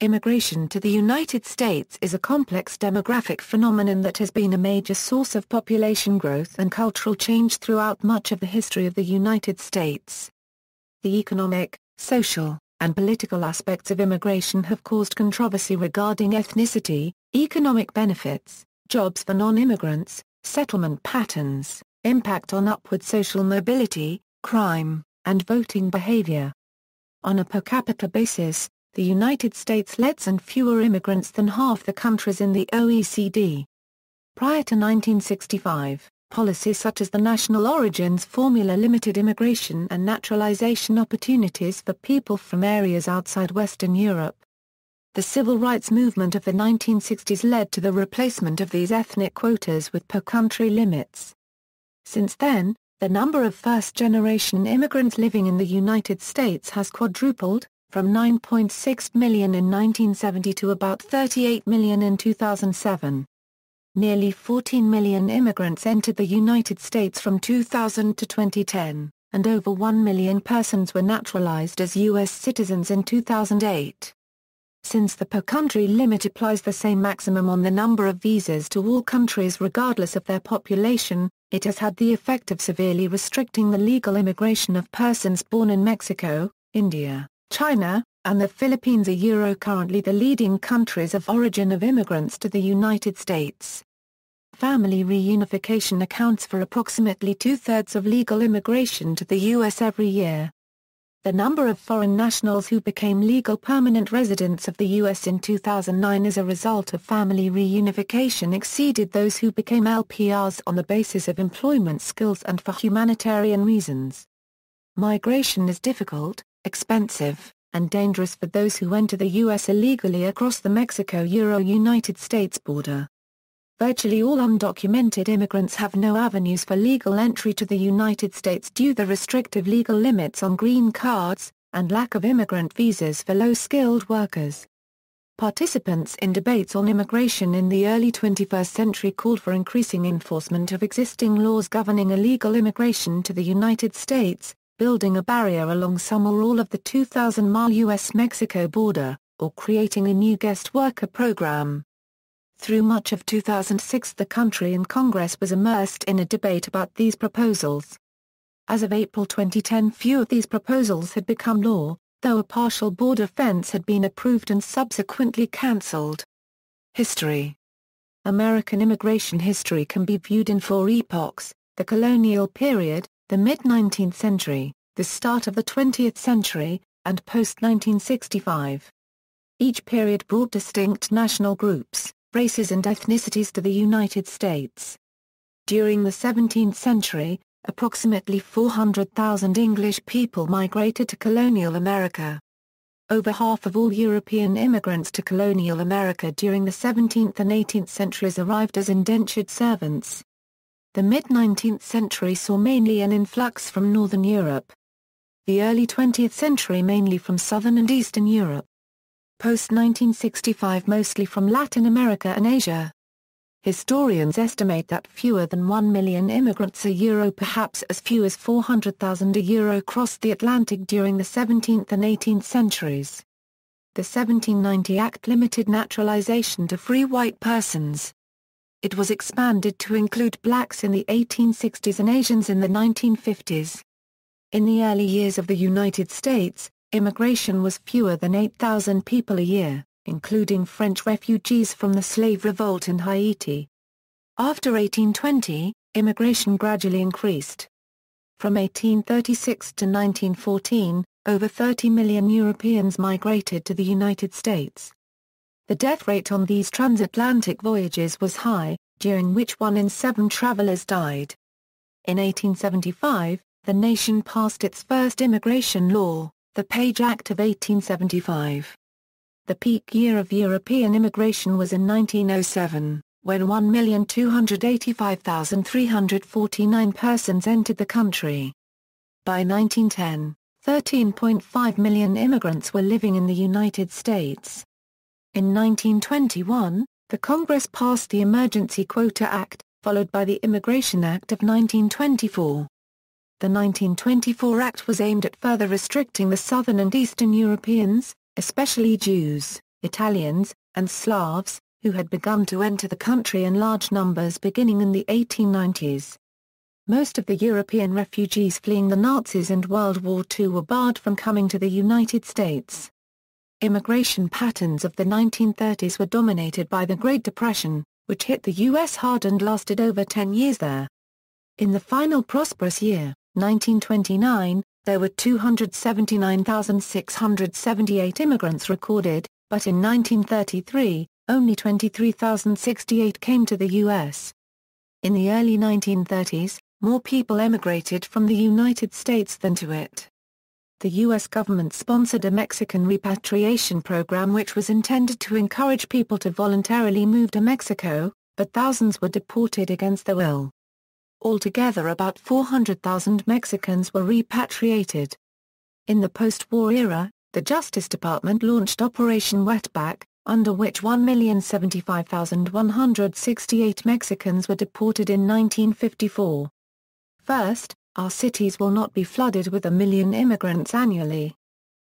Immigration to the United States is a complex demographic phenomenon that has been a major source of population growth and cultural change throughout much of the history of the United States. The economic, social, and political aspects of immigration have caused controversy regarding ethnicity, economic benefits, jobs for non-immigrants, settlement patterns, impact on upward social mobility, crime, and voting behavior. On a per capita basis, the United States lets in fewer immigrants than half the countries in the OECD. Prior to 1965, policies such as the National Origins Formula limited immigration and naturalization opportunities for people from areas outside Western Europe. The civil rights movement of the 1960s led to the replacement of these ethnic quotas with per-country limits. Since then, the number of first-generation immigrants living in the United States has quadrupled, from 9.6 million in 1970 to about 38 million in 2007. Nearly 14 million immigrants entered the United States from 2000 to 2010, and over 1 million persons were naturalized as U.S. citizens in 2008. Since the per-country limit applies the same maximum on the number of visas to all countries regardless of their population, it has had the effect of severely restricting the legal immigration of persons born in Mexico, India, China, and the Philippines. Currently the leading countries of origin of immigrants to the United States. Family reunification accounts for approximately two-thirds of legal immigration to the U.S. every year. The number of foreign nationals who became legal permanent residents of the U.S. in 2009 as a result of family reunification exceeded those who became LPRs on the basis of employment skills and for humanitarian reasons. Migration is difficult, expensive, and dangerous for those who enter the U.S. illegally across the Mexico-United States border. Virtually all undocumented immigrants have no avenues for legal entry to the United States due to the restrictive legal limits on green cards, and lack of immigrant visas for low-skilled workers. Participants in debates on immigration in the early 21st century called for increasing enforcement of existing laws governing illegal immigration to the United States, building a barrier along some or all of the 2,000-mile U.S.-Mexico border, or creating a new guest worker program. Through much of 2006 the country and Congress was immersed in a debate about these proposals. As of April 2010 few of these proposals had become law, though a partial border fence had been approved and subsequently cancelled. History. American immigration history can be viewed in four epochs: the colonial period, the mid-19th century, the start of the 20th century, and post-1965. Each period brought distinct national groups, races and ethnicities to the United States. During the 17th century, approximately 400,000 English people migrated to colonial America. Over half of all European immigrants to colonial America during the 17th and 18th centuries arrived as indentured servants. The mid-19th century saw mainly an influx from Northern Europe. The early 20th century mainly from Southern and Eastern Europe. Post-1965 mostly from Latin America and Asia. Historians estimate that fewer than 1 million immigrants perhaps as few as 400,000 crossed the Atlantic during the 17th and 18th centuries. The 1790 Act limited naturalization to free white persons. It was expanded to include blacks in the 1860s and Asians in the 1950s. In the early years of the United States, immigration was fewer than 8,000 people a year, including French refugees from the slave revolt in Haiti. After 1820, immigration gradually increased. From 1836 to 1914, over 30 million Europeans migrated to the United States. The death rate on these transatlantic voyages was high, during which 1 in 7 travelers died. In 1875, the nation passed its first immigration law, the Page Act of 1875. The peak year of European immigration was in 1907, when 1,285,349 persons entered the country. By 1910, 13.5 million immigrants were living in the United States. In 1921, the Congress passed the Emergency Quota Act, followed by the Immigration Act of 1924. The 1924 Act was aimed at further restricting the Southern and Eastern Europeans, especially Jews, Italians, and Slavs, who had begun to enter the country in large numbers beginning in the 1890s. Most of the European refugees fleeing the Nazis and World War II were barred from coming to the United States. Immigration patterns of the 1930s were dominated by the Great Depression, which hit the U.S. hard and lasted over 10 years there. In the final prosperous year, 1929, there were 279,678 immigrants recorded, but in 1933, only 23,068 came to the U.S. In the early 1930s, more people emigrated from the United States than to it. The U.S. government sponsored a Mexican repatriation program which was intended to encourage people to voluntarily move to Mexico, but thousands were deported against their will. Altogether about 400,000 Mexicans were repatriated. In the post-war era, the Justice Department launched Operation Wetback, under which 1,075,168 Mexicans were deported in 1954. First, our cities will not be flooded with 1 million immigrants annually.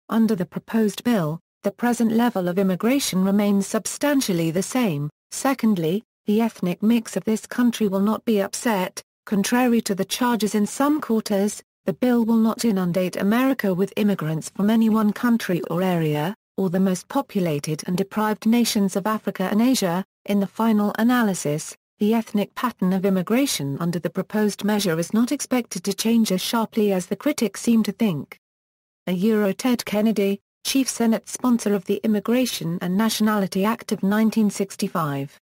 Under the proposed bill, the present level of immigration remains substantially the same. Secondly, the ethnic mix of this country will not be upset. Contrary to the charges in some quarters, the bill will not inundate America with immigrants from any one country or area, or the most populated and deprived nations of Africa and Asia. In the final analysis, the ethnic pattern of immigration under the proposed measure is not expected to change as sharply as the critics seem to think. Ted Kennedy, chief Senate sponsor of the Immigration and Nationality Act of 1965.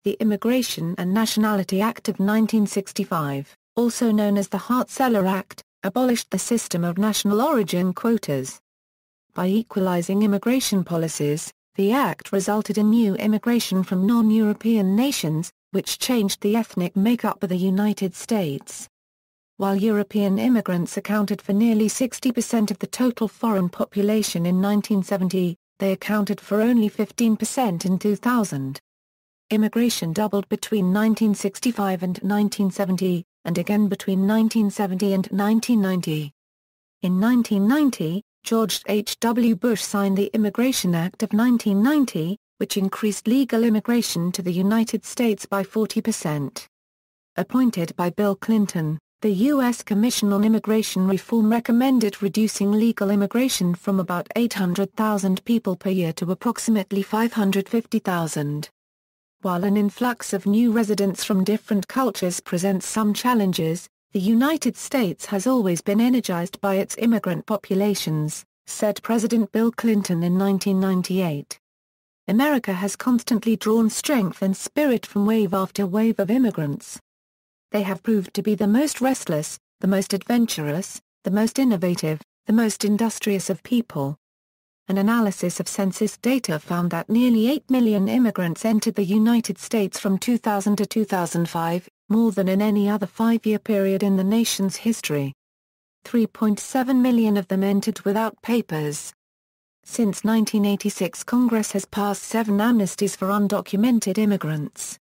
The Immigration and Nationality Act of 1965, also known as the Hart-Celler Act, abolished the system of national origin quotas. By equalizing immigration policies, the act resulted in new immigration from non-European nations, which changed the ethnic makeup of the United States. While European immigrants accounted for nearly 60% of the total foreign population in 1970, they accounted for only 15% in 2000. Immigration doubled between 1965 and 1970, and again between 1970 and 1990. In 1990, George H. W. Bush signed the Immigration Act of 1990, which increased legal immigration to the United States by 40%. Appointed by Bill Clinton, the U.S. Commission on Immigration Reform recommended reducing legal immigration from about 800,000 people per year to approximately 550,000. While an influx of new residents from different cultures presents some challenges, the United States has always been energized by its immigrant populations, said President Bill Clinton in 1998. America has constantly drawn strength and spirit from wave after wave of immigrants. They have proved to be the most restless, the most adventurous, the most innovative, the most industrious of people. An analysis of census data found that nearly 8 million immigrants entered the United States from 2000 to 2005, more than in any other five-year period in the nation's history. 3.7 million of them entered without papers. Since 1986, Congress has passed 7 amnesties for undocumented immigrants.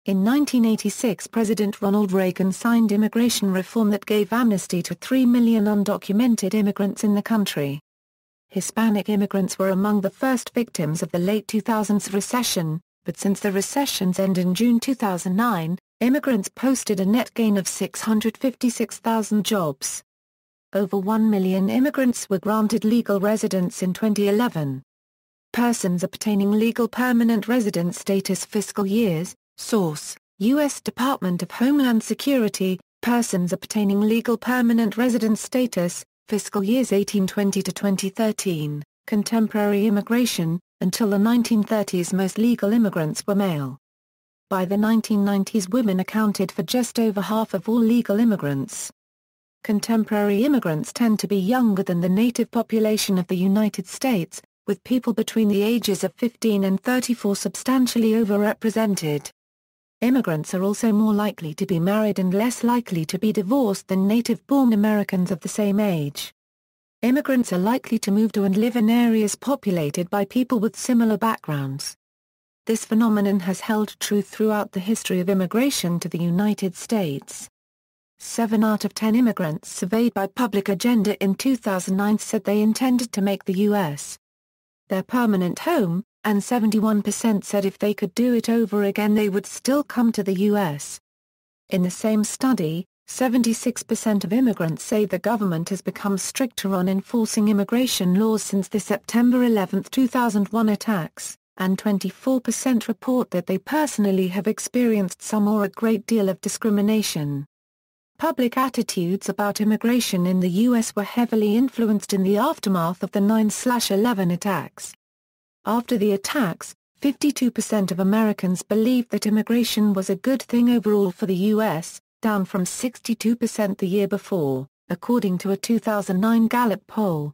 In 1986, President Ronald Reagan signed immigration reform that gave amnesty to 3 million undocumented immigrants in the country. Hispanic immigrants were among the first victims of the late 2000s recession, but since the recession's end in June 2009, immigrants posted a net gain of 656,000 jobs. Over 1 million immigrants were granted legal residence in 2011. Persons obtaining legal permanent resident status fiscal years, source, U.S. Department of Homeland Security, persons obtaining legal permanent resident status, fiscal years 1820 to 2013, contemporary immigration, until the 1930s most legal immigrants were male. By the 1990s women accounted for just over half of all legal immigrants. Contemporary immigrants tend to be younger than the native population of the United States, with people between the ages of 15 and 34 substantially overrepresented. Immigrants are also more likely to be married and less likely to be divorced than native-born Americans of the same age. Immigrants are likely to move to and live in areas populated by people with similar backgrounds. This phenomenon has held true throughout the history of immigration to the United States. 7 out of 10 immigrants surveyed by Public Agenda in 2009 said they intended to make the U.S. their permanent home, and 71% said if they could do it over again they would still come to the U.S. In the same study, 76% of immigrants say the government has become stricter on enforcing immigration laws since the September 11, 2001 attacks, and 24% report that they personally have experienced some or a great deal of discrimination. Public attitudes about immigration in the U.S. were heavily influenced in the aftermath of the 9/11 attacks. After the attacks, 52% of Americans believed that immigration was a good thing overall for the U.S., down from 62% the year before, according to a 2009 Gallup poll.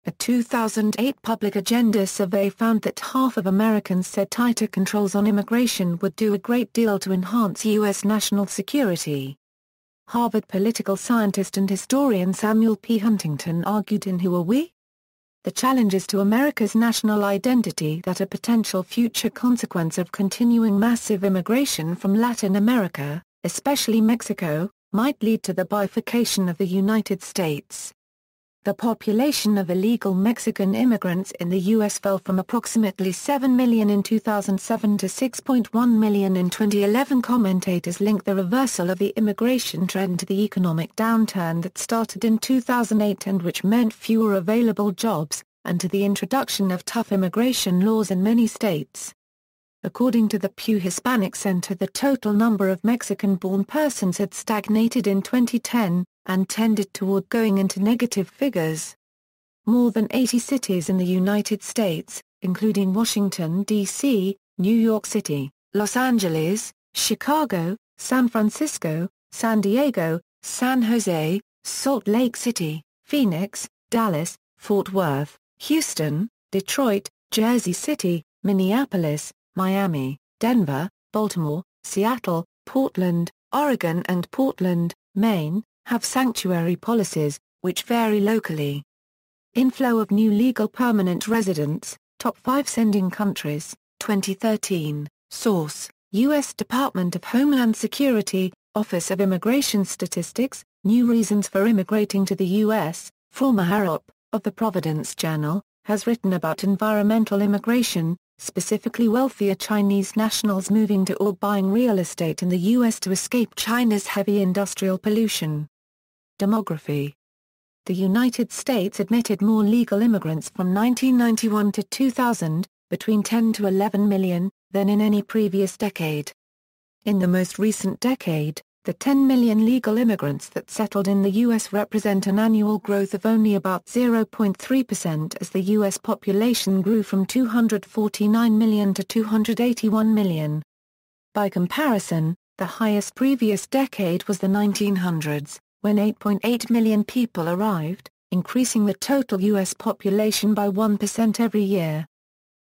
A 2008 Public Agenda survey found that half of Americans said tighter controls on immigration would do a great deal to enhance U.S. national security. Harvard political scientist and historian Samuel P. Huntington argued in Who Are We? The challenges to America's national identity that a potential future consequence of continuing massive immigration from Latin America, especially Mexico, might lead to the bifurcation of the United States. The population of illegal Mexican immigrants in the U.S. fell from approximately 7 million in 2007 to 6.1 million in 2011. Commentators link the reversal of the immigration trend to the economic downturn that started in 2008 and which meant fewer available jobs, and to the introduction of tough immigration laws in many states. According to the Pew Hispanic Center, the total number of Mexican-born persons had stagnated in 2010, and tended toward going into negative figures. More than 80 cities in the United States, including Washington, D.C., New York City, Los Angeles, Chicago, San Francisco, San Diego, San Jose, Salt Lake City, Phoenix, Dallas, Fort Worth, Houston, Detroit, Jersey City, Minneapolis, Miami, Denver, Baltimore, Seattle, Portland, Oregon and Portland, Maine, have sanctuary policies, which vary locally. Inflow of new legal permanent residents, top 5 sending countries, 2013, source, U.S. Department of Homeland Security, Office of Immigration Statistics, New Reasons for Immigrating to the U.S., former Harrop, of the Providence Journal, has written about environmental immigration, specifically wealthier Chinese nationals moving to or buying real estate in the U.S. to escape China's heavy industrial pollution. Demography. The United States admitted more legal immigrants from 1991 to 2000, between 10 to 11 million, than in any previous decade. In the most recent decade, the 10 million legal immigrants that settled in the U.S. represent an annual growth of only about 0.3% as the U.S. population grew from 249 million to 281 million. By comparison, the highest previous decade was the 1900s, when 8.8 million people arrived, increasing the total U.S. population by 1% every year.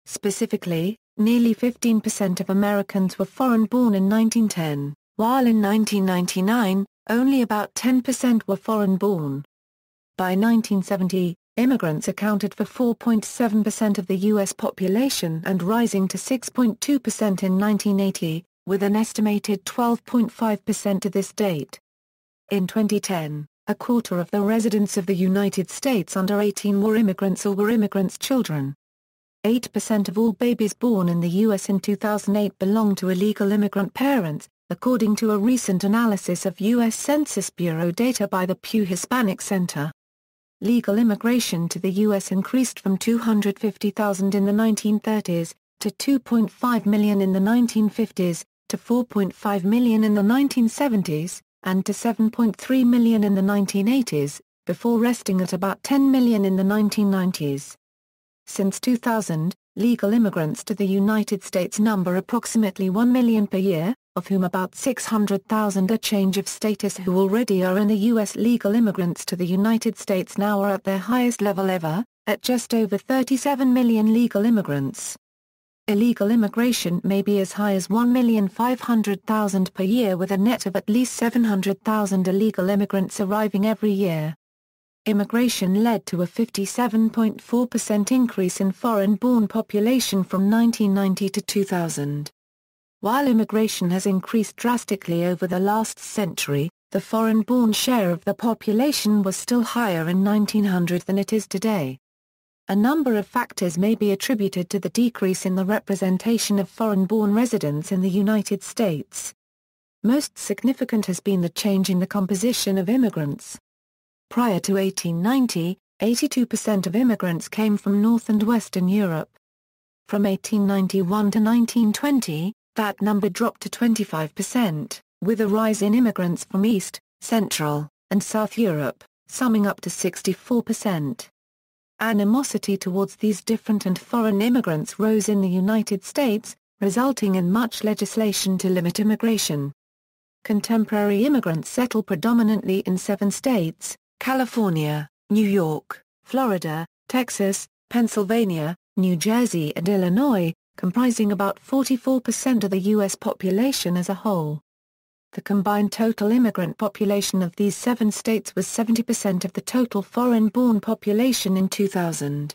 Specifically, nearly 15% of Americans were foreign-born in 1910, while in 1999, only about 10% were foreign-born. By 1970, immigrants accounted for 4.7% of the U.S. population and rising to 6.2% in 1980, with an estimated 12.5% to this date. In 2010, a quarter of the residents of the United States under 18 were immigrants or were immigrants' children. 8% of all babies born in the U.S. in 2008 belonged to illegal immigrant parents, according to a recent analysis of U.S. Census Bureau data by the Pew Hispanic Center. Legal immigration to the U.S. increased from 250,000 in the 1930s, to 2.5 million in the 1950s, to 4.5 million in the 1970s, and to 7.3 million in the 1980s, before resting at about 10 million in the 1990s. Since 2000, legal immigrants to the United States number approximately 1 million per year, of whom about 600,000 are change of status who already are in the U.S. Legal immigrants to the United States now are at their highest level ever, at just over 37 million legal immigrants. Illegal immigration may be as high as 1,500,000 per year with a net of at least 700,000 illegal immigrants arriving every year. Immigration led to a 57.4% increase in foreign-born population from 1990 to 2000. While immigration has increased drastically over the last century, the foreign-born share of the population was still higher in 1900 than it is today. A number of factors may be attributed to the decrease in the representation of foreign-born residents in the United States. Most significant has been the change in the composition of immigrants. Prior to 1890, 82% of immigrants came from North and Western Europe. From 1891 to 1920, that number dropped to 25%, with a rise in immigrants from East, Central, and South Europe, summing up to 64%. Animosity towards these different and foreign immigrants rose in the United States, resulting in much legislation to limit immigration. Contemporary immigrants settle predominantly in 7 states: California, New York, Florida, Texas, Pennsylvania, New Jersey and Illinois, comprising about 44% of the U.S. population as a whole. The combined total immigrant population of these 7 states was 70% of the total foreign-born population in 2000.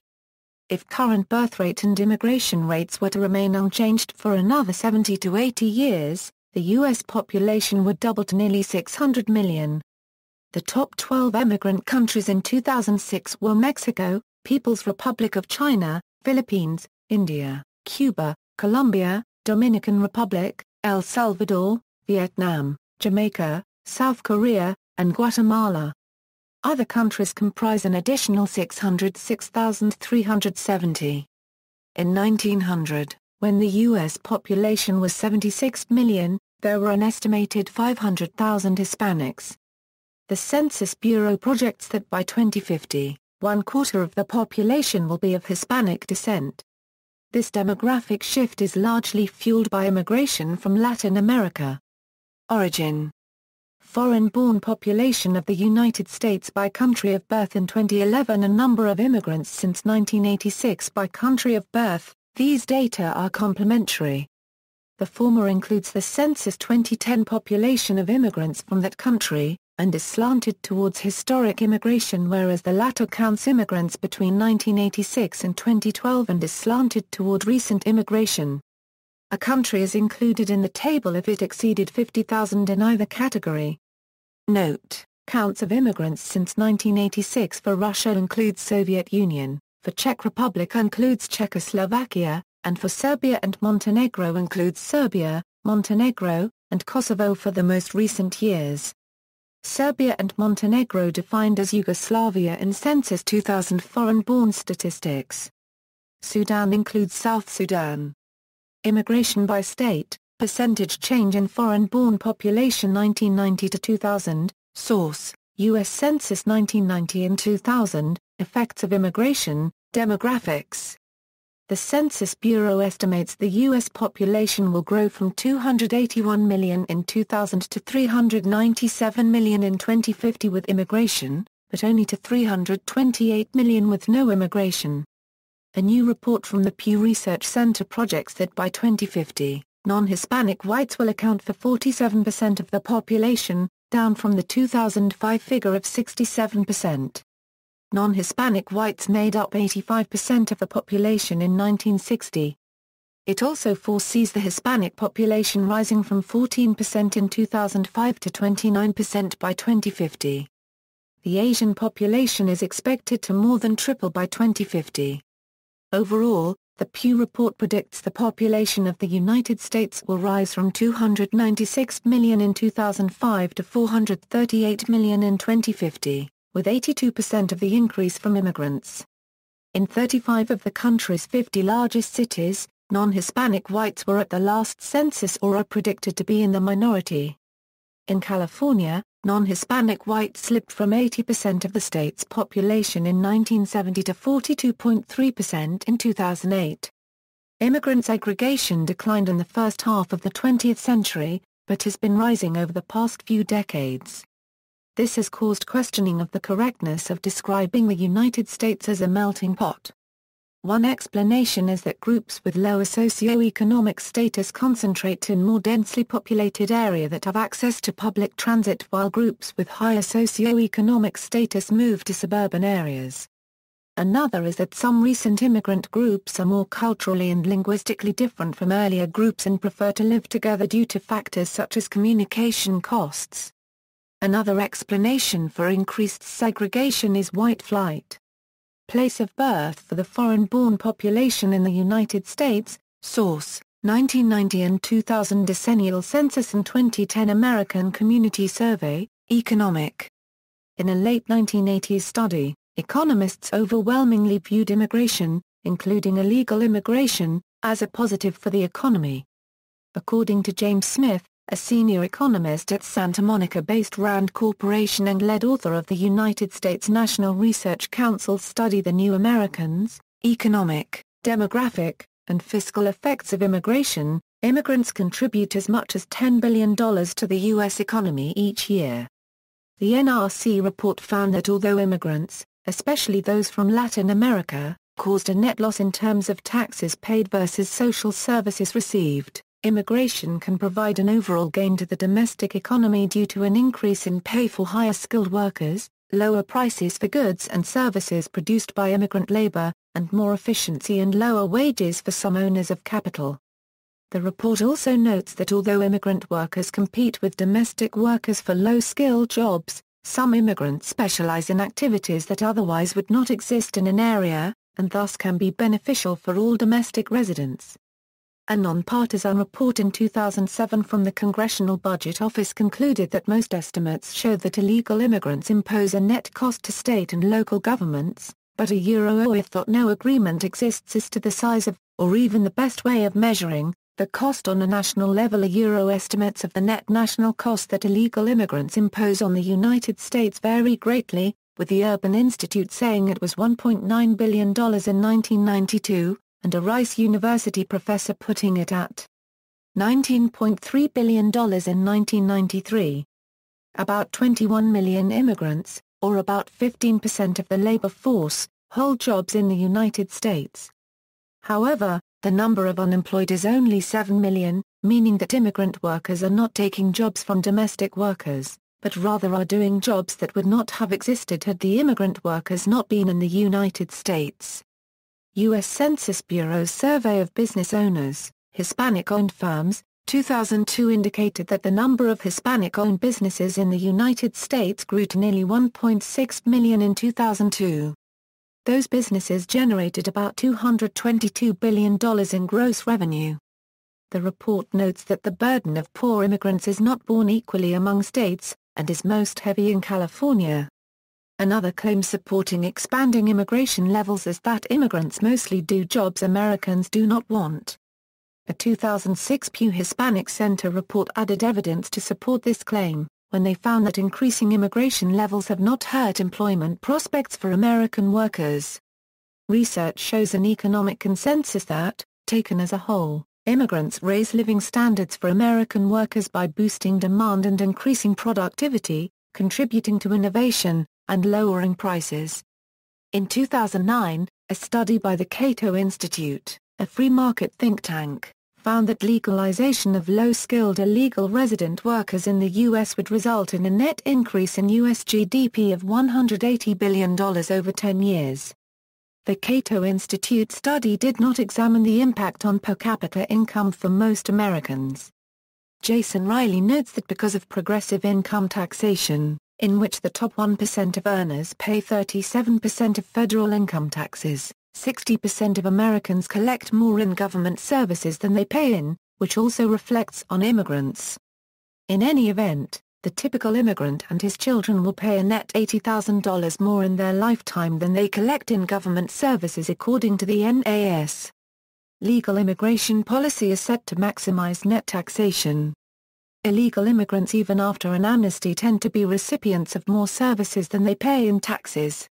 If current birth rate and immigration rates were to remain unchanged for another 70 to 80 years, the U.S. population would double to nearly 600 million. The top 12 immigrant countries in 2006 were Mexico, People's Republic of China, Philippines, India, Cuba, Colombia, Dominican Republic, El Salvador, Vietnam, Jamaica, South Korea, and Guatemala. Other countries comprise an additional 606,370. In 1900, when the U.S. population was 76 million, there were an estimated 500,000 Hispanics. The Census Bureau projects that by 2050, 1/4 of the population will be of Hispanic descent. This demographic shift is largely fueled by immigration from Latin America. Origin: foreign-born population of the United States by country of birth in 2011. A number of immigrants since 1986 by country of birth. These data are complementary. The former includes the Census 2010 population of immigrants from that country, and is slanted towards historic immigration, whereas the latter counts immigrants between 1986 and 2012 and is slanted toward recent immigration. A country is included in the table if it exceeded 50,000 in either category. Note: counts of immigrants since 1986 for Russia includes Soviet Union, for Czech Republic includes Czechoslovakia, and for Serbia and Montenegro includes Serbia, Montenegro, and Kosovo for the most recent years. Serbia and Montenegro defined as Yugoslavia in Census 2000 foreign-born statistics. Sudan includes South Sudan. Immigration by state, percentage change in foreign-born population 1990 to 2000, source, U.S. Census 1990 and 2000, effects of immigration, demographics. The Census Bureau estimates the U.S. population will grow from 281 million in 2000 to 397 million in 2050 with immigration, but only to 328 million with no immigration. A new report from the Pew Research Center projects that by 2050, non-Hispanic whites will account for 47% of the population, down from the 2005 figure of 67%. Non-Hispanic whites made up 85% of the population in 1960. It also foresees the Hispanic population rising from 14% in 2005 to 29% by 2050. The Asian population is expected to more than triple by 2050. Overall, the Pew report predicts the population of the United States will rise from 296 million in 2005 to 438 million in 2050, with 82% of the increase from immigrants. In 35 of the country's 50 largest cities, non-Hispanic whites were at the last census or are predicted to be in the minority. In California, non-Hispanic whites slipped from 80% of the state's population in 1970 to 42.3% in 2008. Immigrant segregation declined in the first half of the 20th century, but has been rising over the past few decades. This has caused questioning of the correctness of describing the United States as a melting pot. One explanation is that groups with lower socioeconomic status concentrate in more densely populated areas that have access to public transit, while groups with higher socioeconomic status move to suburban areas. Another is that some recent immigrant groups are more culturally and linguistically different from earlier groups and prefer to live together due to factors such as communication costs. Another explanation for increased segregation is white flight. place of birth for the foreign-born population in the United States, source, 1990 and 2000 Decennial Census and 2010 American Community Survey, Economic. In a late 1980s study, economists overwhelmingly viewed immigration, including illegal immigration, as a positive for the economy. According to James Smith, a senior economist at Santa Monica-based Rand Corporation and lead author of the United States National Research Council's study The New Americans, Economic, Demographic, and Fiscal Effects of Immigration, immigrants contribute as much as $10 billion to the U.S. economy each year. The NRC report found that although immigrants, especially those from Latin America, caused a net loss in terms of taxes paid versus social services received, immigration can provide an overall gain to the domestic economy due to an increase in pay for higher skilled workers, lower prices for goods and services produced by immigrant labor, and more efficiency and lower wages for some owners of capital. The report also notes that although immigrant workers compete with domestic workers for low-skilled jobs, some immigrants specialize in activities that otherwise would not exist in an area, and thus can be beneficial for all domestic residents. A nonpartisan report in 2007 from the Congressional Budget Office concluded that most estimates show that illegal immigrants impose a net cost to state and local governments, but OIF thought no agreement exists as to the size of, or even the best way of measuring, the cost on a national level. Estimates of the net national cost that illegal immigrants impose on the United States vary greatly, with the Urban Institute saying it was $1.9 billion in 1992, and a Rice University professor putting it at $19.3 billion in 1993. About 21 million immigrants, or about 15% of the labor force, hold jobs in the United States. However, the number of unemployed is only 7 million, meaning that immigrant workers are not taking jobs from domestic workers, but rather are doing jobs that would not have existed had the immigrant workers not been in the United States. U.S. Census Bureau's survey of business owners, Hispanic-owned firms, 2002 indicated that the number of Hispanic-owned businesses in the United States grew to nearly 1.6 million in 2002. Those businesses generated about $222 billion in gross revenue. The report notes that the burden of poor immigrants is not borne equally among states, and is most heavy in California. Another claim supporting expanding immigration levels is that immigrants mostly do jobs Americans do not want. A 2006 Pew Hispanic Center report added evidence to support this claim, when they found that increasing immigration levels have not hurt employment prospects for American workers. Research shows an economic consensus that, taken as a whole, immigrants raise living standards for American workers by boosting demand and increasing productivity, contributing to innovation, and lowering prices. In 2009, a study by the Cato Institute, a free market think tank, found that legalization of low-skilled illegal resident workers in the U.S. would result in a net increase in U.S. GDP of $180 billion over 10 years. The Cato Institute study did not examine the impact on per capita income for most Americans. Jason Riley notes that because of progressive income taxation, in which the top 1% of earners pay 37% of federal income taxes, 60% of Americans collect more in government services than they pay in, which also reflects on immigrants. In any event, the typical immigrant and his children will pay a net $80,000 more in their lifetime than they collect in government services according to the NAS. Legal immigration policy is set to maximize net taxation. Illegal immigrants even after an amnesty tend to be recipients of more services than they pay in taxes.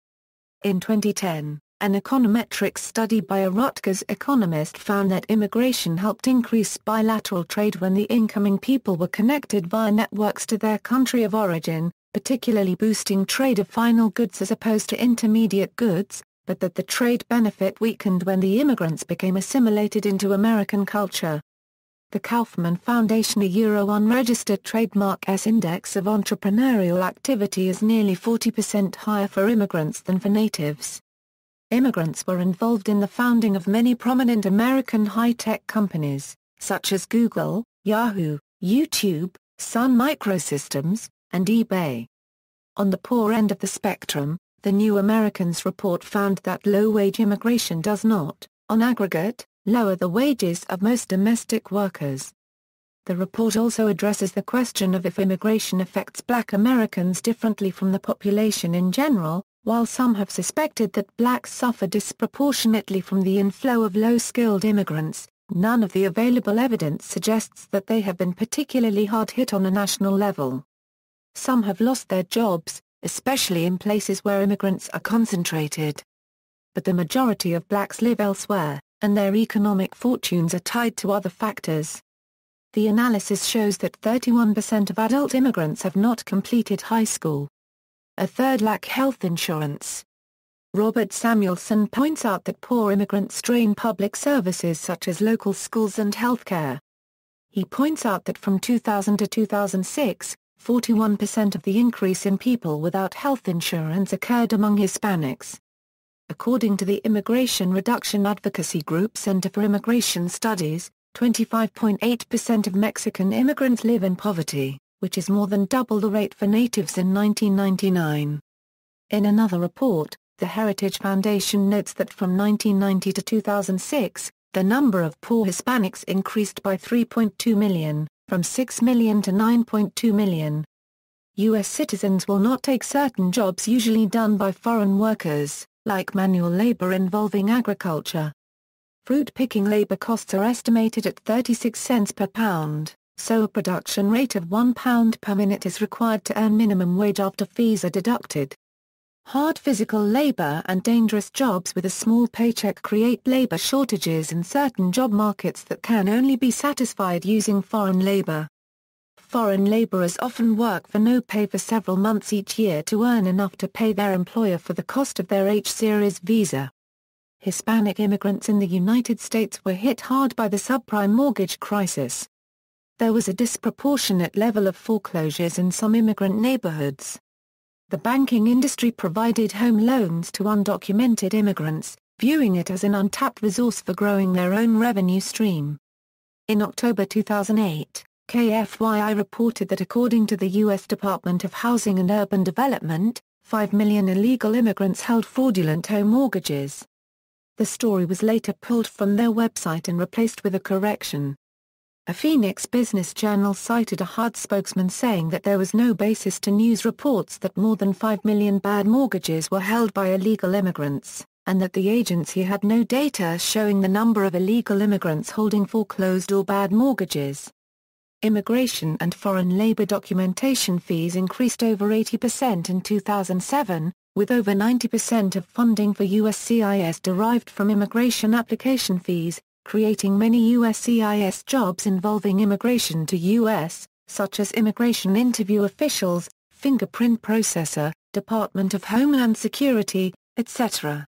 In 2010, an econometrics study by a Rutgers economist found that immigration helped increase bilateral trade when the incoming people were connected via networks to their country of origin, particularly boosting trade of final goods as opposed to intermediate goods, but that the trade benefit weakened when the immigrants became assimilated into American culture. The Kaufman Foundation Unregistered Trademark S Index of entrepreneurial activity is nearly 40% higher for immigrants than for natives. Immigrants were involved in the founding of many prominent American high-tech companies, such as Google, Yahoo, YouTube, Sun Microsystems, and eBay. On the poor end of the spectrum, The New Americans Report found that low-wage immigration does not, on aggregate, lower the wages of most domestic workers. The report also addresses the question of if immigration affects Black Americans differently from the population in general. While some have suspected that blacks suffer disproportionately from the inflow of low-skilled immigrants, none of the available evidence suggests that they have been particularly hard hit on a national level. Some have lost their jobs, especially in places where immigrants are concentrated. But the majority of blacks live elsewhere, and their economic fortunes are tied to other factors. The analysis shows that 31% of adult immigrants have not completed high school. A third lack health insurance. Robert Samuelson points out that poor immigrants strain public services such as local schools and healthcare. He points out that from 2000 to 2006, 41% of the increase in people without health insurance occurred among Hispanics. According to the Immigration Reduction Advocacy Group Center for Immigration Studies, 25.8% of Mexican immigrants live in poverty, which is more than double the rate for natives in 1999. In another report, the Heritage Foundation notes that from 1990 to 2006, the number of poor Hispanics increased by 3.2 million, from 6 million to 9.2 million. U.S. citizens will not take certain jobs usually done by foreign workers, like manual labor involving agriculture. Fruit picking labor costs are estimated at 36 cents per pound. So a production rate of £1 per minute is required to earn minimum wage after fees are deducted. Hard physical labor and dangerous jobs with a small paycheck create labor shortages in certain job markets that can only be satisfied using foreign labor. Foreign laborers often work for no pay for several months each year to earn enough to pay their employer for the cost of their H-Series visa. Hispanic immigrants in the United States were hit hard by the subprime mortgage crisis. There was a disproportionate level of foreclosures in some immigrant neighborhoods. The banking industry provided home loans to undocumented immigrants, viewing it as an untapped resource for growing their own revenue stream. In October 2008, KFYI reported that according to the U.S. Department of Housing and Urban Development, 5 million illegal immigrants held fraudulent home mortgages. The story was later pulled from their website and replaced with a correction. A Phoenix Business Journal cited a HUD spokesman saying that there was no basis to news reports that more than 5 million bad mortgages were held by illegal immigrants, and that the agency had no data showing the number of illegal immigrants holding foreclosed or bad mortgages. Immigration and foreign labor documentation fees increased over 80% in 2007, with over 90% of funding for USCIS derived from immigration application fees, creating many USCIS jobs involving immigration to U.S., such as immigration interview officials, fingerprint processor, Department of Homeland Security, etc.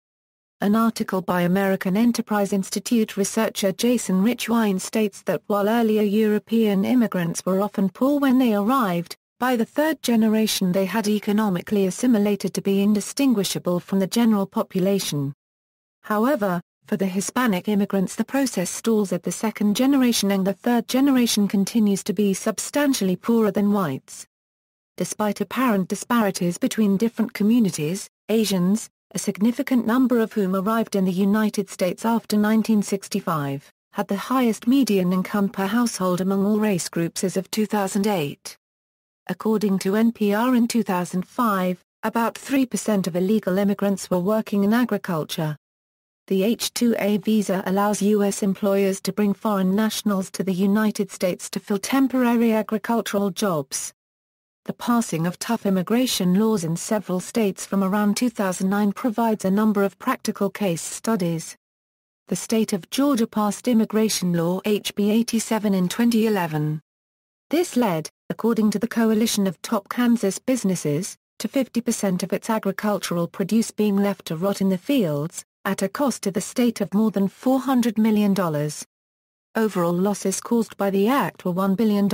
An article by American Enterprise Institute researcher Jason Richwine states that while earlier European immigrants were often poor when they arrived, by the third generation they had economically assimilated to be indistinguishable from the general population. However, for the Hispanic immigrants the process stalls at the second generation and the third generation continues to be substantially poorer than whites. Despite apparent disparities between different communities, Asians, a significant number of whom arrived in the United States after 1965, had the highest median income per household among all race groups as of 2008. According to NPR in 2005, about 3% of illegal immigrants were working in agriculture. The H-2A visa allows U.S. employers to bring foreign nationals to the United States to fill temporary agricultural jobs. The passing of tough immigration laws in several states from around 2009 provides a number of practical case studies. The state of Georgia passed immigration law HB 87 in 2011. This led, according to the Coalition of Top Kansas Businesses, to 50% of its agricultural produce being left to rot in the fields, at a cost to the state of more than $400 million. Overall losses caused by the act were $1 billion.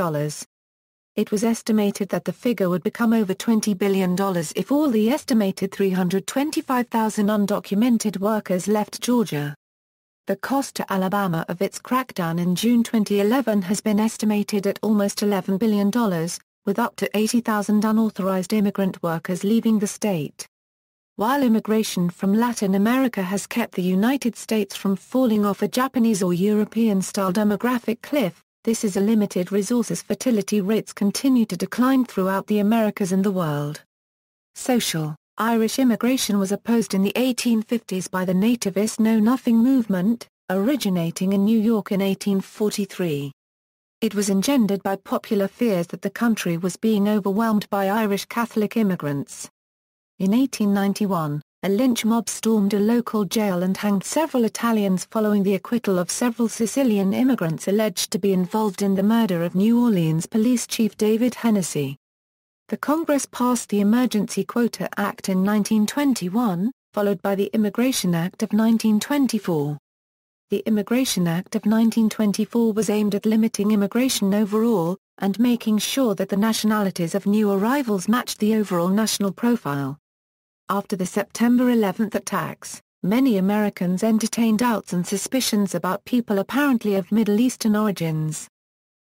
It was estimated that the figure would become over $20 billion if all the estimated 325,000 undocumented workers left Georgia. The cost to Alabama of its crackdown in June 2011 has been estimated at almost $11 billion, with up to 80,000 unauthorized immigrant workers leaving the state. While immigration from Latin America has kept the United States from falling off a Japanese or European-style demographic cliff, this is a limited resource as fertility rates continue to decline throughout the Americas and the world. Social Irish immigration was opposed in the 1850s by the nativist Know Nothing movement, originating in New York in 1843. It was engendered by popular fears that the country was being overwhelmed by Irish Catholic immigrants. In 1891, a lynch mob stormed a local jail and hanged several Italians following the acquittal of several Sicilian immigrants alleged to be involved in the murder of New Orleans Police Chief David Hennessy. The Congress passed the Emergency Quota Act in 1921, followed by the Immigration Act of 1924. The Immigration Act of 1924 was aimed at limiting immigration overall, and making sure that the nationalities of new arrivals matched the overall national profile. After the September 11 attacks, many Americans entertained doubts and suspicions about people apparently of Middle Eastern origins.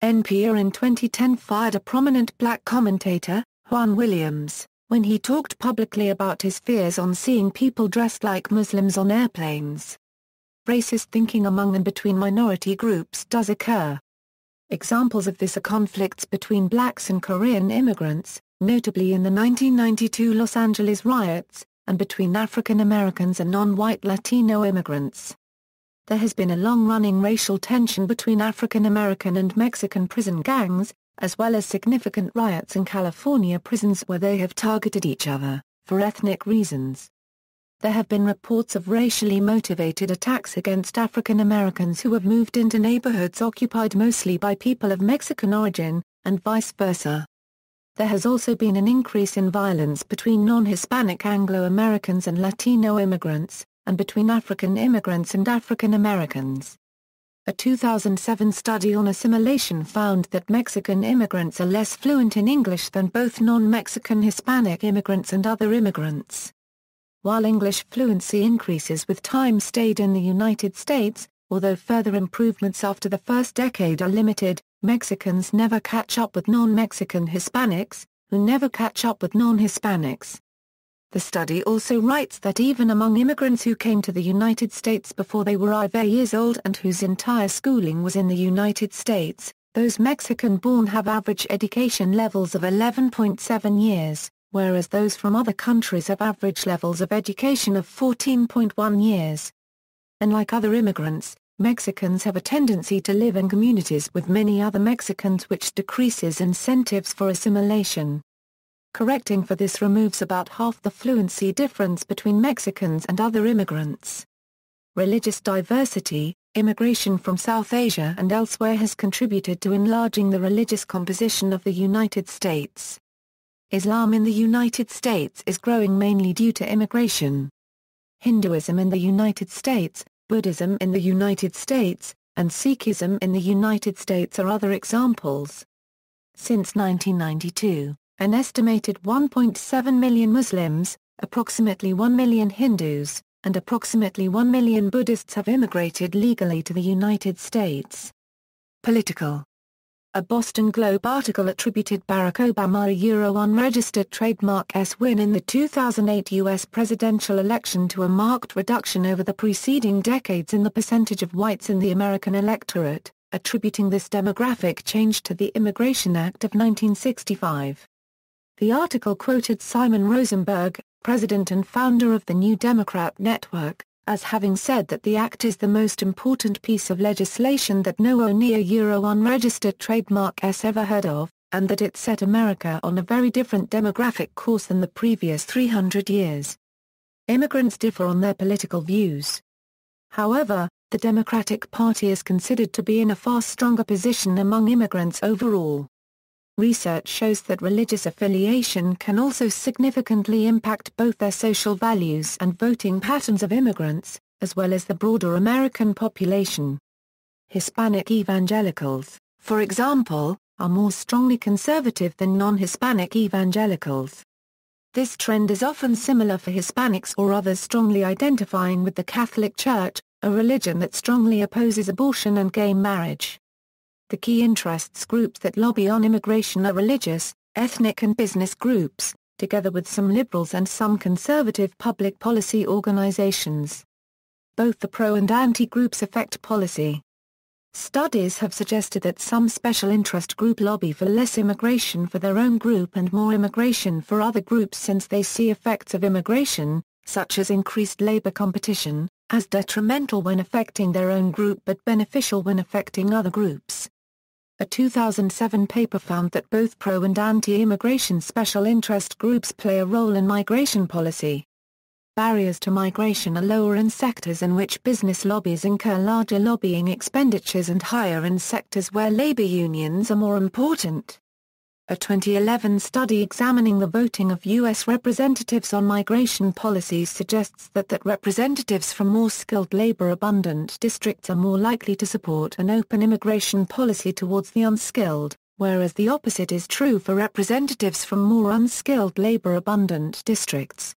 NPR in 2010 fired a prominent black commentator, Juan Williams, when he talked publicly about his fears on seeing people dressed like Muslims on airplanes. Racist thinking among and between minority groups does occur. Examples of this are conflicts between blacks and Korean immigrants, notably in the 1992 Los Angeles riots, and between African Americans and non-white Latino immigrants. There has been a long-running racial tension between African American and Mexican prison gangs, as well as significant riots in California prisons where they have targeted each other, for ethnic reasons. There have been reports of racially motivated attacks against African Americans who have moved into neighborhoods occupied mostly by people of Mexican origin, and vice versa. There has also been an increase in violence between non-Hispanic Anglo-Americans and Latino immigrants, and between African immigrants and African Americans. A 2007 study on assimilation found that Mexican immigrants are less fluent in English than both non-Mexican Hispanic immigrants and other immigrants. While English fluency increases with time stayed in the United States, although further improvements after the first decade are limited, Mexicans never catch up with non-Mexican Hispanics, who never catch up with non-Hispanics. The study also writes that even among immigrants who came to the United States before they were 5 years old and whose entire schooling was in the United States, those Mexican-born have average education levels of 11.7 years, whereas those from other countries have average levels of education of 14.1 years. Unlike other immigrants, Mexicans have a tendency to live in communities with many other Mexicans, which decreases incentives for assimilation. Correcting for this removes about half the fluency difference between Mexicans and other immigrants. Religious diversity, immigration from South Asia and elsewhere has contributed to enlarging the religious composition of the United States. Islam in the United States is growing mainly due to immigration. Hinduism in the United States, Buddhism in the United States, and Sikhism in the United States are other examples. Since 1992, an estimated 1.7 million Muslims, approximately 1 million Hindus, and approximately 1 million Buddhists have immigrated legally to the United States. Political. A Boston Globe article attributed Barack Obama a unregistered trademark win in the 2008 U.S. presidential election to a marked reduction over the preceding decades in the percentage of whites in the American electorate, attributing this demographic change to the Immigration Act of 1965. The article quoted Simon Rosenberg, president and founder of the New Democrat Network, as having said that the act is the most important piece of legislation that no unregistered trademark has ever heard of, and that it set America on a very different demographic course than the previous 300 years. Immigrants differ on their political views. However, the Democratic Party is considered to be in a far stronger position among immigrants overall. Research shows that religious affiliation can also significantly impact both their social values and voting patterns of immigrants, as well as the broader American population. Hispanic evangelicals, for example, are more strongly conservative than non-Hispanic evangelicals. This trend is often similar for Hispanics or others strongly identifying with the Catholic Church, a religion that strongly opposes abortion and gay marriage. The key interests groups that lobby on immigration are religious, ethnic and business groups, together with some liberals and some conservative public policy organizations. Both the pro and anti-groups affect policy. Studies have suggested that some special interest group lobby for less immigration for their own group and more immigration for other groups since they see effects of immigration, such as increased labor competition, as detrimental when affecting their own group but beneficial when affecting other groups. A 2007 paper found that both pro- and anti-immigration special interest groups play a role in migration policy. Barriers to migration are lower in sectors in which business lobbies incur larger lobbying expenditures and higher in sectors where labor unions are more important. A 2011 study examining the voting of U.S. representatives on migration policies suggests that representatives from more skilled labor-abundant districts are more likely to support an open immigration policy towards the unskilled, whereas the opposite is true for representatives from more unskilled labor-abundant districts.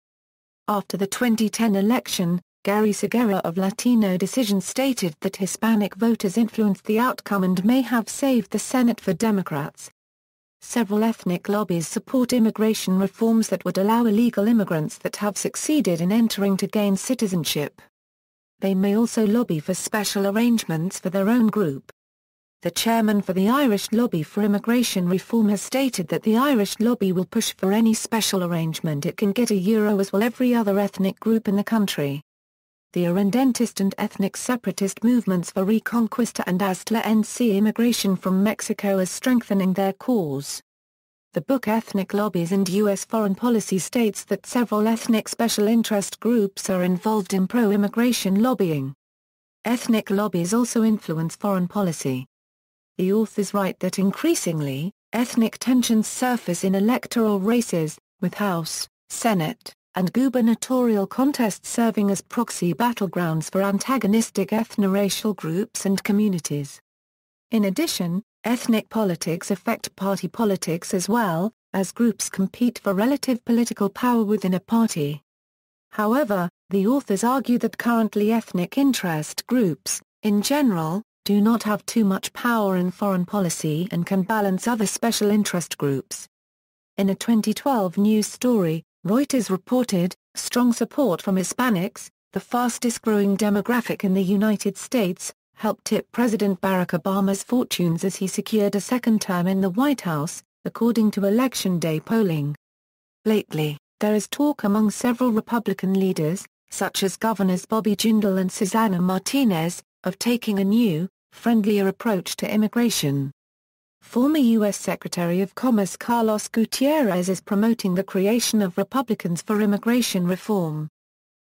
After the 2010 election, Gary Segura of Latino Decision stated that Hispanic voters influenced the outcome and may have saved the Senate for Democrats. Several ethnic lobbies support immigration reforms that would allow illegal immigrants that have succeeded in entering to gain citizenship. They may also lobby for special arrangements for their own group. The chairman for the Irish Lobby for Immigration Reform has stated that the Irish lobby will push for any special arrangement it can get as will every other ethnic group in the country. The irredentist and ethnic separatist movements for Reconquista and Aztla see immigration from Mexico as strengthening their cause. The book Ethnic Lobbies and U.S. Foreign Policy states that several ethnic special interest groups are involved in pro-immigration lobbying. Ethnic lobbies also influence foreign policy. The authors write that increasingly, ethnic tensions surface in electoral races, with House, Senate, and gubernatorial contests serving as proxy battlegrounds for antagonistic ethno-racial groups and communities. In addition, ethnic politics affect party politics as well, as groups compete for relative political power within a party. However, the authors argue that currently ethnic interest groups, in general, do not have too much power in foreign policy and can balance other special interest groups. In a 2012 news story, Reuters reported, strong support from Hispanics, the fastest-growing demographic in the United States, helped tip President Barack Obama's fortunes as he secured a second term in the White House, according to Election Day polling. Lately, there is talk among several Republican leaders, such as Governors Bobby Jindal and Susana Martinez, of taking a new, friendlier approach to immigration. Former U.S. Secretary of Commerce Carlos Gutierrez is promoting the creation of Republicans for Immigration Reform.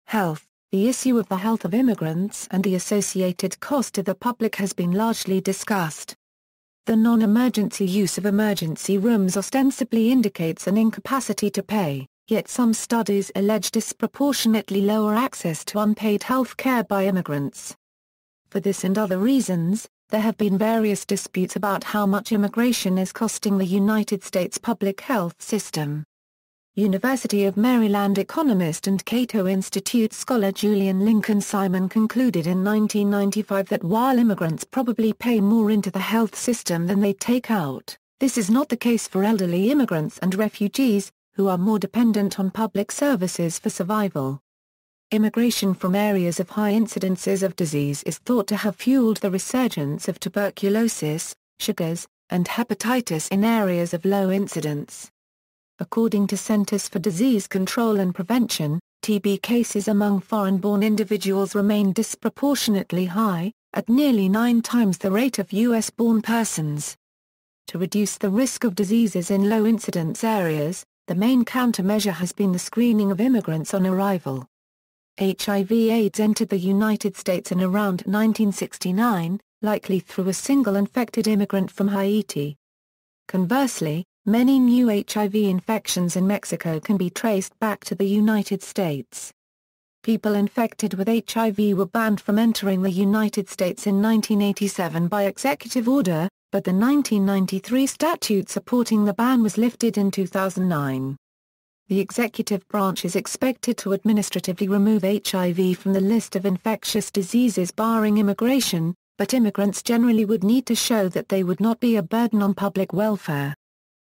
Health. The issue of the health of immigrants and the associated cost to the public has been largely discussed. The non-emergency use of emergency rooms ostensibly indicates an incapacity to pay, yet some studies allege disproportionately lower access to unpaid health care by immigrants. For this and other reasons, there have been various disputes about how much immigration is costing the United States public health system. University of Maryland economist and Cato Institute scholar Julian Lincoln Simon concluded in 1995 that while immigrants probably pay more into the health system than they take out, this is not the case for elderly immigrants and refugees, who are more dependent on public services for survival. Immigration from areas of high incidences of disease is thought to have fueled the resurgence of tuberculosis, sugars, and hepatitis in areas of low incidence. According to Centers for Disease Control and Prevention, TB cases among foreign-born individuals remain disproportionately high, at nearly 9 times the rate of U.S.-born persons. To reduce the risk of diseases in low-incidence areas, the main countermeasure has been the screening of immigrants on arrival. HIV/AIDS entered the United States in around 1969, likely through a single infected immigrant from Haiti. Conversely, many new HIV infections in Mexico can be traced back to the United States. People infected with HIV were banned from entering the United States in 1987 by executive order, but the 1993 statute supporting the ban was lifted in 2009. The executive branch is expected to administratively remove HIV from the list of infectious diseases barring immigration, but immigrants generally would need to show that they would not be a burden on public welfare.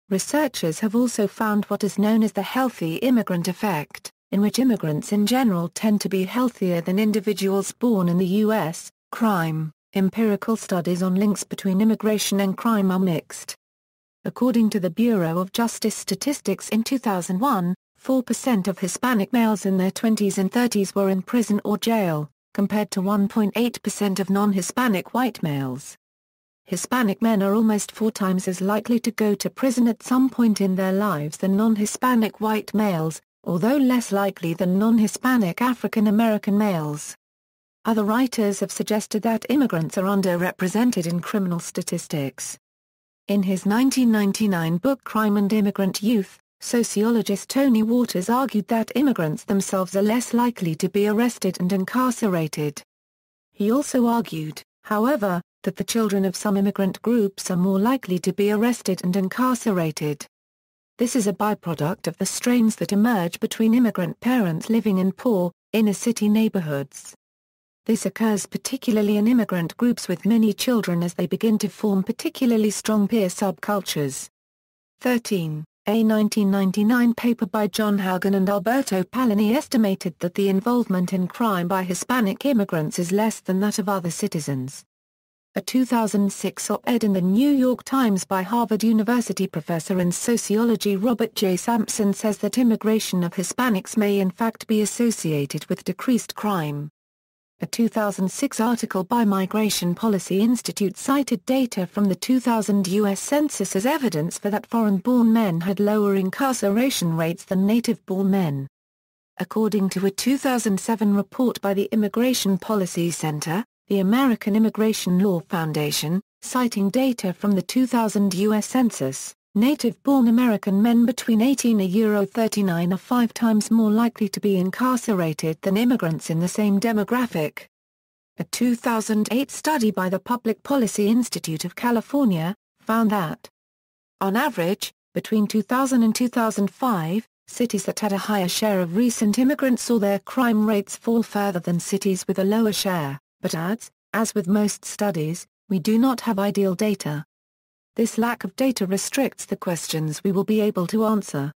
Researchers have also found what is known as the healthy immigrant effect, in which immigrants in general tend to be healthier than individuals born in the U.S. Crime. Empirical studies on links between immigration and crime are mixed. According to the Bureau of Justice Statistics in 2001, 4% of Hispanic males in their 20s and 30s were in prison or jail, compared to 1.8% of non-Hispanic white males. Hispanic men are almost 4 times as likely to go to prison at some point in their lives than non-Hispanic white males, although less likely than non-Hispanic African American males. Other writers have suggested that immigrants are underrepresented in criminal statistics. In his 1999 book Crime and Immigrant Youth, sociologist Tony Waters argued that immigrants themselves are less likely to be arrested and incarcerated. He also argued, however, that the children of some immigrant groups are more likely to be arrested and incarcerated. This is a byproduct of the strains that emerge between immigrant parents living in poor, inner-city neighborhoods. This occurs particularly in immigrant groups with many children as they begin to form particularly strong peer subcultures. 13. A 1999 paper by John Haugen and Alberto Palani estimated that the involvement in crime by Hispanic immigrants is less than that of other citizens. A 2006 op-ed in the New York Times by Harvard University professor in sociology Robert J. Sampson says that immigration of Hispanics may in fact be associated with decreased crime. A 2006 article by Migration Policy Institute cited data from the 2000 U.S. Census as evidence for that foreign-born men had lower incarceration rates than native-born men. According to a 2007 report by the Immigration Policy Center, the American Immigration Law Foundation, citing data from the 2000 U.S. Census, native-born American men between 18 and 39 are 5 times more likely to be incarcerated than immigrants in the same demographic. A 2008 study by the Public Policy Institute of California found that, on average, between 2000 and 2005, cities that had a higher share of recent immigrants saw their crime rates fall further than cities with a lower share, but adds, as with most studies, we do not have ideal data. This lack of data restricts the questions we will be able to answer.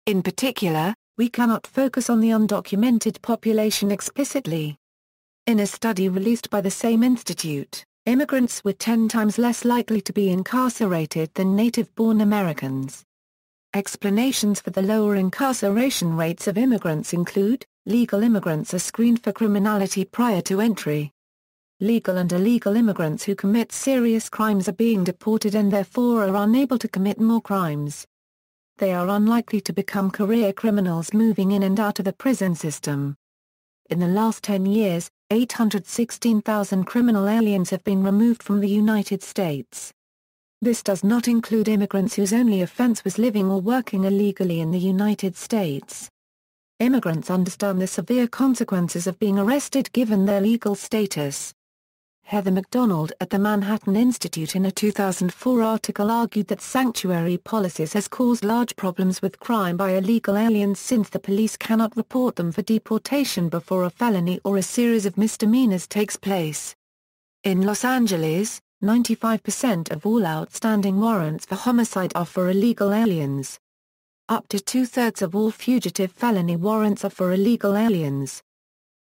In particular, we cannot focus on the undocumented population explicitly. In a study released by the same institute, immigrants were 10 times less likely to be incarcerated than native-born Americans. Explanations for the lower incarceration rates of immigrants include, legal immigrants are screened for criminality prior to entry. Legal and illegal immigrants who commit serious crimes are being deported and therefore are unable to commit more crimes. They are unlikely to become career criminals moving in and out of the prison system. In the last 10 years, 816,000 criminal aliens have been removed from the United States. This does not include immigrants whose only offense was living or working illegally in the United States. Immigrants understand the severe consequences of being arrested given their legal status. Heather McDonald at the Manhattan Institute in a 2004 article argued that sanctuary policies has caused large problems with crime by illegal aliens since the police cannot report them for deportation before a felony or a series of misdemeanors takes place. In Los Angeles, 95% of all outstanding warrants for homicide are for illegal aliens. Up to 2/3 of all fugitive felony warrants are for illegal aliens.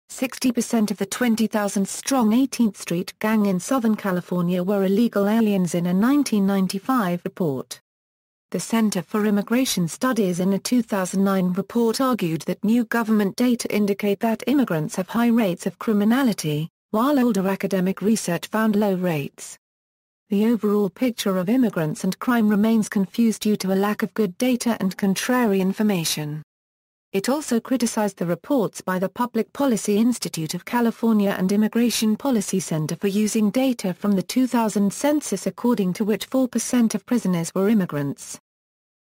60% of the 20,000-strong 18th Street gang in Southern California were illegal aliens in a 1995 report. The Center for Immigration Studies in a 2009 report argued that new government data indicate that immigrants have high rates of criminality, while older academic research found low rates. The overall picture of immigrants and crime remains confused due to a lack of good data and contrary information. It also criticized the reports by the Public Policy Institute of California and Immigration Policy Center for using data from the 2000 census according to which 4% of prisoners were immigrants.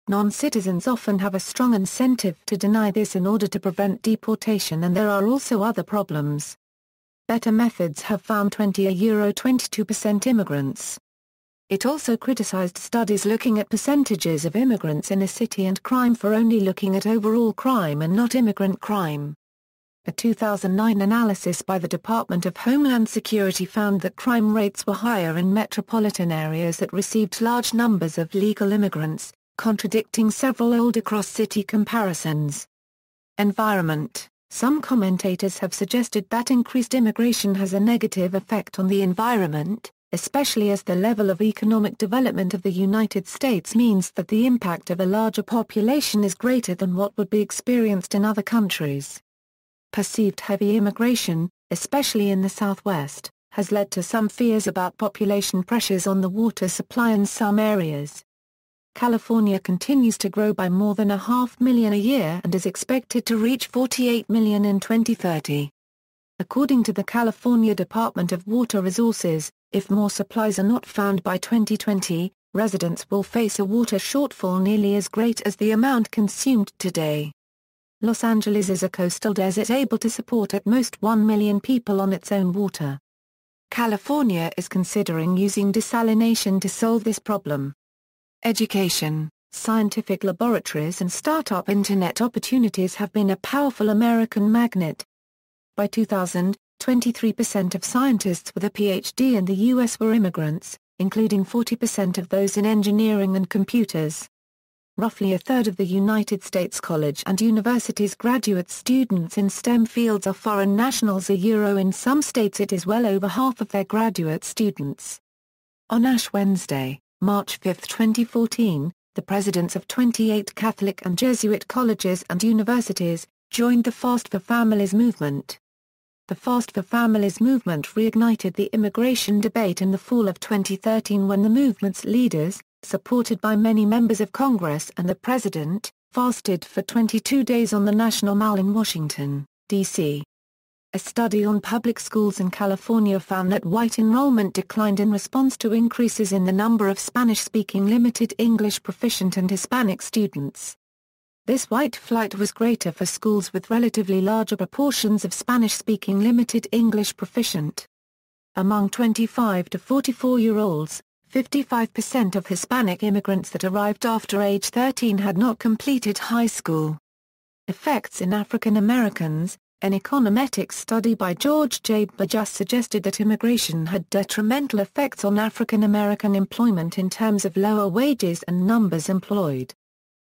Non-citizens often have a strong incentive to deny this in order to prevent deportation, and there are also other problems. Better methods have found 22% immigrants. It also criticized studies looking at percentages of immigrants in a city and crime for only looking at overall crime and not immigrant crime. A 2009 analysis by the Department of Homeland Security found that crime rates were higher in metropolitan areas that received large numbers of legal immigrants, contradicting several older cross-city comparisons. Environment. Some commentators have suggested that increased immigration has a negative effect on the environment, especially as the level of economic development of the United States means that the impact of a larger population is greater than what would be experienced in other countries. Perceived heavy immigration, especially in the Southwest, has led to some fears about population pressures on the water supply in some areas. California continues to grow by more than 500,000 a year and is expected to reach 48 million in 2030. According to the California Department of Water Resources, if more supplies are not found by 2020, residents will face a water shortfall nearly as great as the amount consumed today. Los Angeles is a coastal desert able to support at most 1 million people on its own water. California is considering using desalination to solve this problem. Education, scientific laboratories and startup internet opportunities have been a powerful American magnet. By 2000, 23% of scientists with a PhD in the U.S. were immigrants, including 40% of those in engineering and computers. Roughly a third of the United States college and universities graduate students in STEM fields are foreign nationals. In some states it is well over half of their graduate students. On Ash Wednesday, March 5, 2014, the presidents of 28 Catholic and Jesuit colleges and universities joined the Fast for Families movement. The Fast for Families movement reignited the immigration debate in the fall of 2013 when the movement's leaders, supported by many members of Congress and the president, fasted for 22 days on the National Mall in Washington, D.C. A study on public schools in California found that white enrollment declined in response to increases in the number of Spanish-speaking limited English proficient and Hispanic students. This white flight was greater for schools with relatively larger proportions of Spanish-speaking limited English proficient. Among 25 to 44-year-olds, 55% of Hispanic immigrants that arrived after age 13 had not completed high school. Effects in African Americans. An econometrics study by George J. Burgess suggested that immigration had detrimental effects on African American employment in terms of lower wages and numbers employed.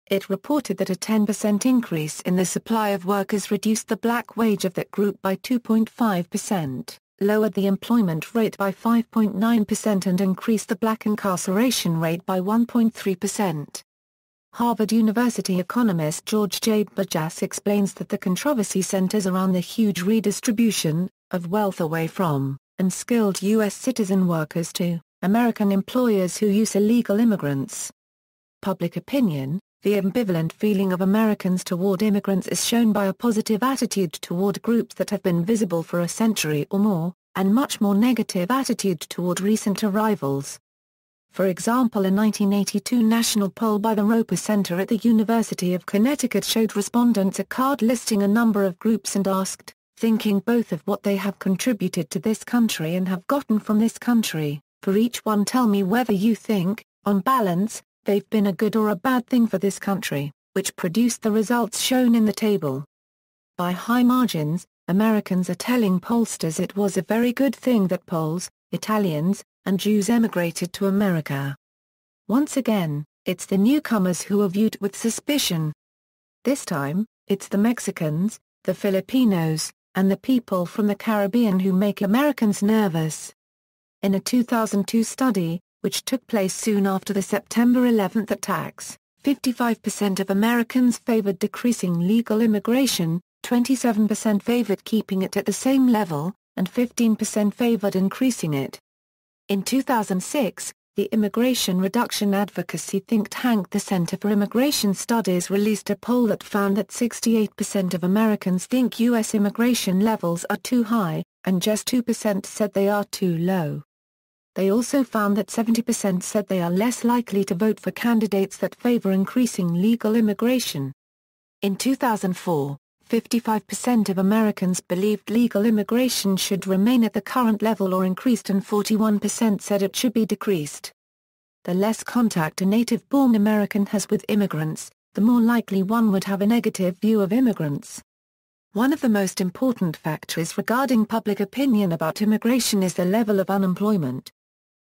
It reported that a 10% increase in the supply of workers reduced the black wage of that group by 2.5%, lowered the employment rate by 5.9% and increased the black incarceration rate by 1.3%. Harvard University economist George J. Burgess explains that the controversy centers around the huge redistribution of wealth away from unskilled U.S. citizen workers to American employers who use illegal immigrants. Public opinion. The ambivalent feeling of Americans toward immigrants is shown by a positive attitude toward groups that have been visible for a century or more, and much more negative attitude toward recent arrivals. For example, a 1982 national poll by the Roper Center at the University of Connecticut showed respondents a card listing a number of groups and asked, thinking both of what they have contributed to this country and have gotten from this country, for each one tell me whether you think, on balance, they've been a good or a bad thing for this country, which produced the results shown in the table. By high margins, Americans are telling pollsters it was a very good thing that Poles, Italians, and Jews emigrated to America. Once again, it's the newcomers who are viewed with suspicion. This time, it's the Mexicans, the Filipinos, and the people from the Caribbean who make Americans nervous. In a 2002 study, which took place soon after the September 11 attacks, 55% of Americans favored decreasing legal immigration, 27% favored keeping it at the same level, and 15% favored increasing it. In 2006, the immigration reduction advocacy think tank the Center for Immigration Studies released a poll that found that 68% of Americans think U.S. immigration levels are too high, and just 2% said they are too low. They also found that 70% said they are less likely to vote for candidates that favor increasing legal immigration. In 2004, 55% of Americans believed legal immigration should remain at the current level or increased and 41% said it should be decreased. The less contact a native-born American has with immigrants, the more likely one would have a negative view of immigrants. One of the most important factors regarding public opinion about immigration is the level of unemployment.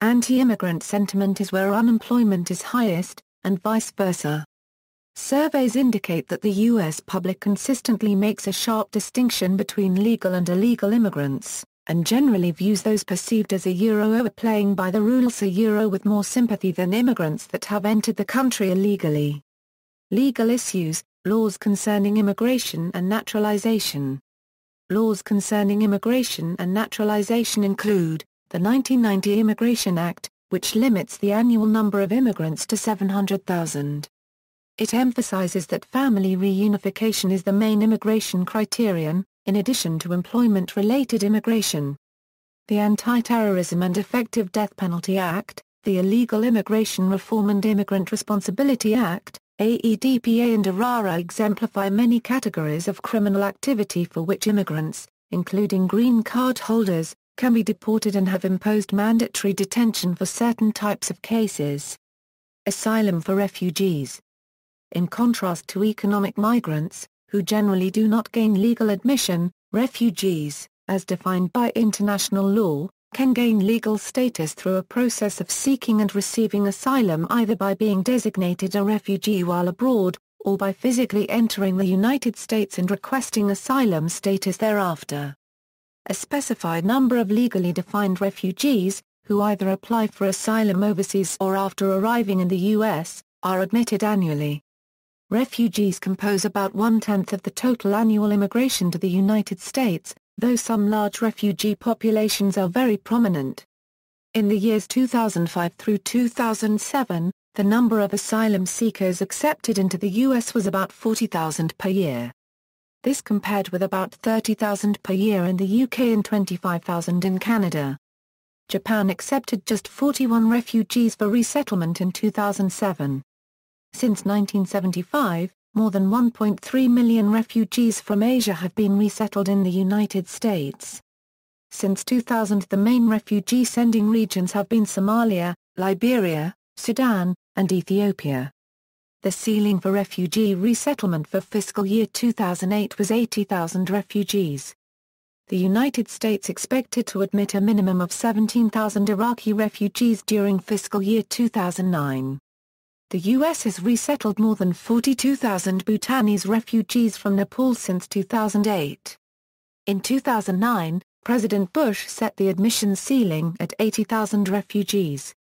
Anti-immigrant sentiment is where unemployment is highest, and vice versa. Surveys indicate that the U.S. public consistently makes a sharp distinction between legal and illegal immigrants, and generally views those perceived as playing by the rules with more sympathy than immigrants that have entered the country illegally. Legal issues, laws concerning immigration and naturalization. Laws concerning immigration and naturalization include the 1990 Immigration Act, which limits the annual number of immigrants to 700,000. It emphasizes that family reunification is the main immigration criterion, in addition to employment-related immigration. The Anti-Terrorism and Effective Death Penalty Act, the Illegal Immigration Reform and Immigrant Responsibility Act, AEDPA and IRARA exemplify many categories of criminal activity for which immigrants, including green card holders, can be deported and have imposed mandatory detention for certain types of cases. Asylum for refugees. In contrast to economic migrants, who generally do not gain legal admission, refugees, as defined by international law, can gain legal status through a process of seeking and receiving asylum either by being designated a refugee while abroad, or by physically entering the United States and requesting asylum status thereafter. A specified number of legally defined refugees, who either apply for asylum overseas or after arriving in the U.S., are admitted annually. Refugees compose about 1/10 of the total annual immigration to the United States, though some large refugee populations are very prominent. In the years 2005 through 2007, the number of asylum seekers accepted into the U.S. was about 40,000 per year. This compared with about 30,000 per year in the UK and 25,000 in Canada. Japan accepted just 41 refugees for resettlement in 2007. Since 1975, more than 1.3 million refugees from Asia have been resettled in the United States. Since 2000, the main refugee-sending regions have been Somalia, Liberia, Sudan, and Ethiopia. The ceiling for refugee resettlement for fiscal year 2008 was 80,000 refugees. The United States expected to admit a minimum of 17,000 Iraqi refugees during fiscal year 2009. The U.S. has resettled more than 42,000 Bhutanese refugees from Nepal since 2008. In 2009, President Bush set the admissions ceiling at 80,000 refugees.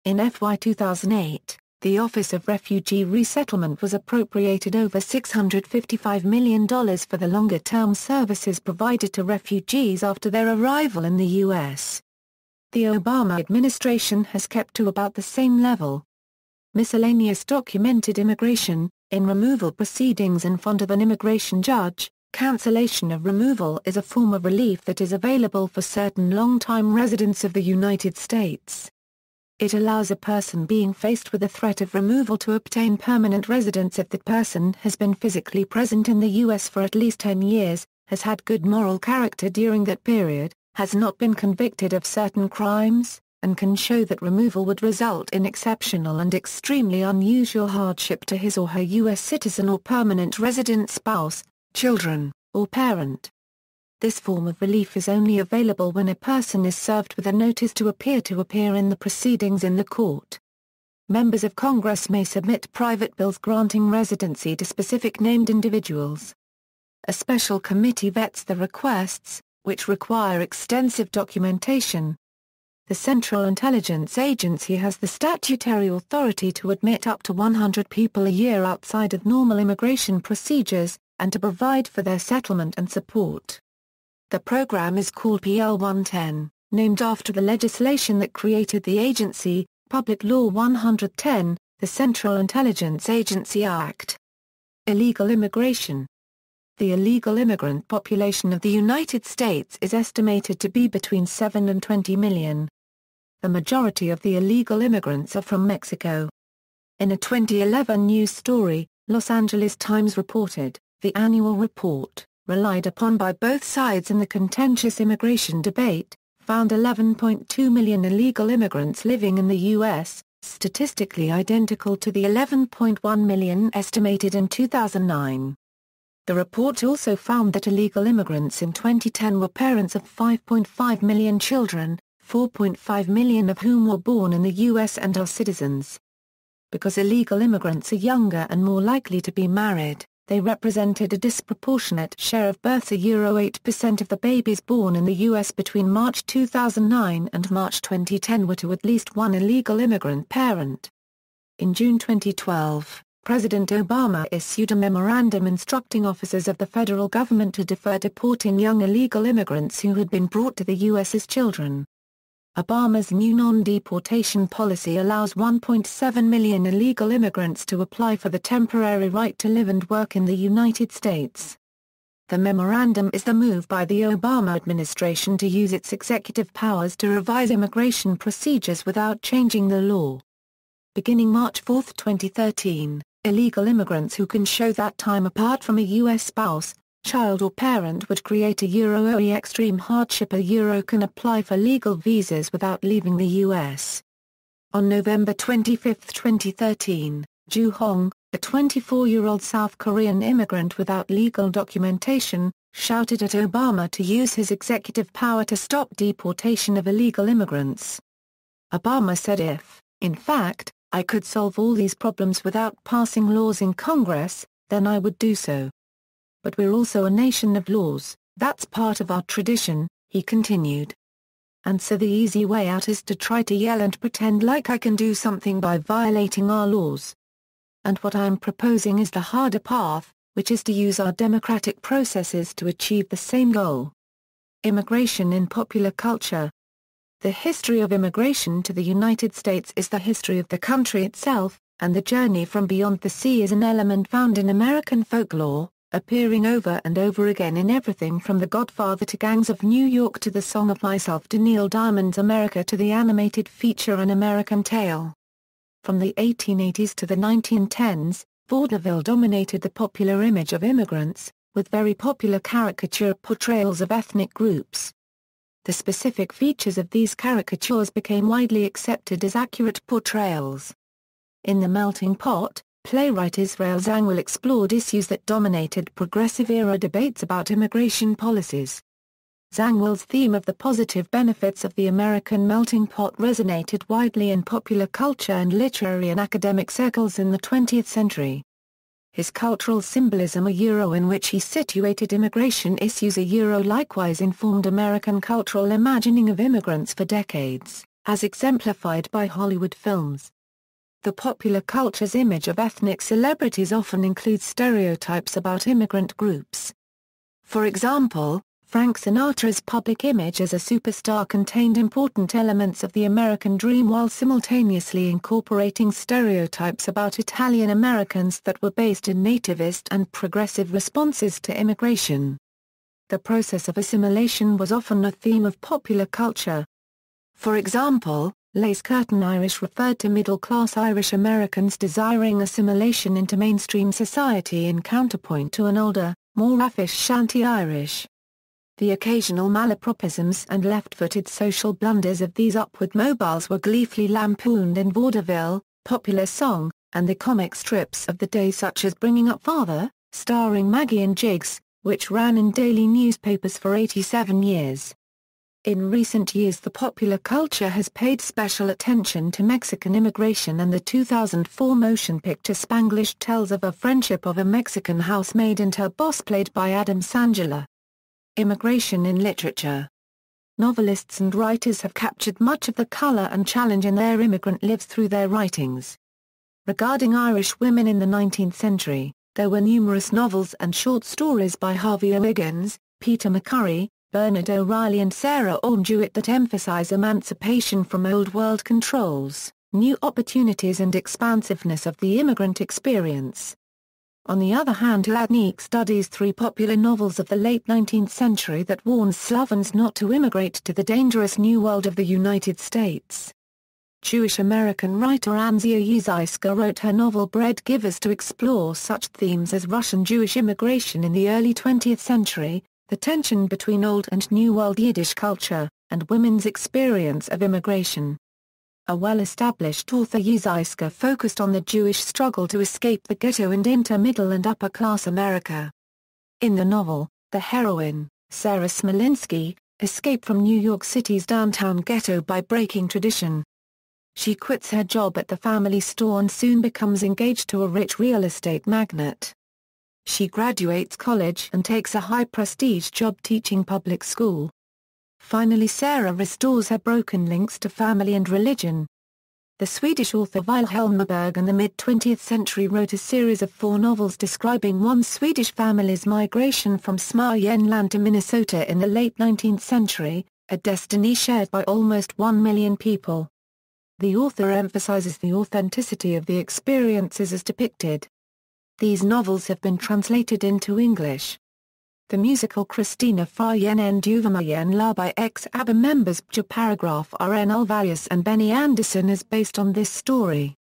In FY 2008, the Office of Refugee Resettlement was appropriated over $655 million for the longer-term services provided to refugees after their arrival in the U.S. The Obama administration has kept to about the same level. Miscellaneous documented immigration. In removal proceedings in front of an immigration judge, cancellation of removal is a form of relief that is available for certain long-time residents of the United States. It allows a person being faced with a threat of removal to obtain permanent residence if the person has been physically present in the U.S. for at least 10 years, has had good moral character during that period, has not been convicted of certain crimes, and can show that removal would result in exceptional and extremely unusual hardship to his or her U.S. citizen or permanent resident spouse, children, or parent. This form of relief is only available when a person is served with a notice to appear in the proceedings in the court. Members of Congress may submit private bills granting residency to specific named individuals. A special committee vets the requests, which require extensive documentation. The Central Intelligence Agency has the statutory authority to admit up to 100 people a year outside of normal immigration procedures, and to provide for their settlement and support. The program is called PL 110, named after the legislation that created the agency, Public Law 110, the Central Intelligence Agency Act. Illegal immigration. The illegal immigrant population of the United States is estimated to be between 7 and 20 million. The majority of the illegal immigrants are from Mexico. In a 2011 news story, Los Angeles Times reported, the annual report, relied upon by both sides in the contentious immigration debate, found 11.2 million illegal immigrants living in the U.S., statistically identical to the 11.1 million estimated in 2009. The report also found that illegal immigrants in 2010 were parents of 5.5 million children, 4.5 million of whom were born in the U.S. and are citizens. Because illegal immigrants are younger and more likely to be married, they represented a disproportionate share of births. 8% of the babies born in the U.S. between March 2009 and March 2010 were to at least one illegal immigrant parent. In June 2012, President Obama issued a memorandum instructing officers of the federal government to defer deporting young illegal immigrants who had been brought to the U.S. as children. Obama's new non-deportation policy allows 1.7 million illegal immigrants to apply for the temporary right to live and work in the United States. The memorandum is the move by the Obama administration to use its executive powers to revise immigration procedures without changing the law. Beginning March 4, 2013, illegal immigrants who can show that time apart from a U.S. spouse, child or parent would create a OE extreme hardship can apply for legal visas without leaving the U.S. On November 25, 2013, Ju Hong, a 24-year-old South Korean immigrant without legal documentation, shouted at Obama to use his executive power to stop deportation of illegal immigrants. Obama said if, in fact, I could solve all these problems without passing laws in Congress, then I would do so. But we're also a nation of laws, that's part of our tradition, he continued. And so the easy way out is to try to yell and pretend like I can do something by violating our laws. And what I'm proposing is the harder path, which is to use our democratic processes to achieve the same goal. Immigration in popular culture. The history of immigration to the United States is the history of the country itself, and the journey from beyond the sea is an element found in American folklore, appearing over and over again in everything from The Godfather to Gangs of New York to The Song of Myself to Neil Diamond's America to the animated feature An American Tale. From the 1880s to the 1910s, vaudeville dominated the popular image of immigrants, with very popular caricature portrayals of ethnic groups. The specific features of these caricatures became widely accepted as accurate portrayals. In The Melting Pot, playwright Israel Zangwill explored issues that dominated progressive-era debates about immigration policies. Zangwill's theme of the positive benefits of the American melting pot resonated widely in popular culture and literary and academic circles in the 20th century. His cultural symbolism in which he situated immigration issues likewise informed American cultural imagining of immigrants for decades, as exemplified by Hollywood films. The popular culture's image of ethnic celebrities often includes stereotypes about immigrant groups. For example, Frank Sinatra's public image as a superstar contained important elements of the American dream while simultaneously incorporating stereotypes about Italian Americans that were based in nativist and progressive responses to immigration. The process of assimilation was often a theme of popular culture. For example, Lace Curtain Irish referred to middle-class Irish Americans desiring assimilation into mainstream society in counterpoint to an older, more raffish Shanty Irish. The occasional malapropisms and left-footed social blunders of these upward mobiles were gleefully lampooned in vaudeville, popular song, and the comic strips of the day such as Bringing Up Father, starring Maggie and Jiggs, which ran in daily newspapers for 87 years. In recent years the popular culture has paid special attention to Mexican immigration, and the 2004 motion picture Spanglish tells of a friendship of a Mexican housemaid and her boss played by Adam Sandler. Immigration in literature. Novelists and writers have captured much of the color and challenge in their immigrant lives through their writings. Regarding Irish women in the 19th century, there were numerous novels and short stories by Harvey O'Higgins, Peter McCurry, Bernard O'Reilly and Sarah Orne Jewett that emphasize emancipation from old-world controls, new opportunities and expansiveness of the immigrant experience. On the other hand, Ladnick studies three popular novels of the late 19th century that warns Slavons not to immigrate to the dangerous new world of the United States. Jewish-American writer Anzia Yuzayska wrote her novel Bread Givers to explore such themes as Russian Jewish immigration in the early 20th century, the tension between Old and New World Yiddish culture, and women's experience of immigration. A well-established author, Yuzayska focused on the Jewish struggle to escape the ghetto and enter middle and upper-class America. In the novel, the heroine, Sarah Smolinski, escaped from New York City's downtown ghetto by breaking tradition. She quits her job at the family store and soon becomes engaged to a rich real estate magnate. She graduates college and takes a high-prestige job teaching public school. Finally, Sarah restores her broken links to family and religion. The Swedish author Vilhelm Moberg in the mid-20th century wrote a series of 4 novels describing one Swedish family's migration from Småland to Minnesota in the late 19th century, a destiny shared by almost 1 million people. The author emphasizes the authenticity of the experiences as depicted. These novels have been translated into English. The musical Kristina Fröjen en Duvamajen La by ex-ABBA members Bja Paragraph RN Ulvaeus and Benny Andersson is based on this story.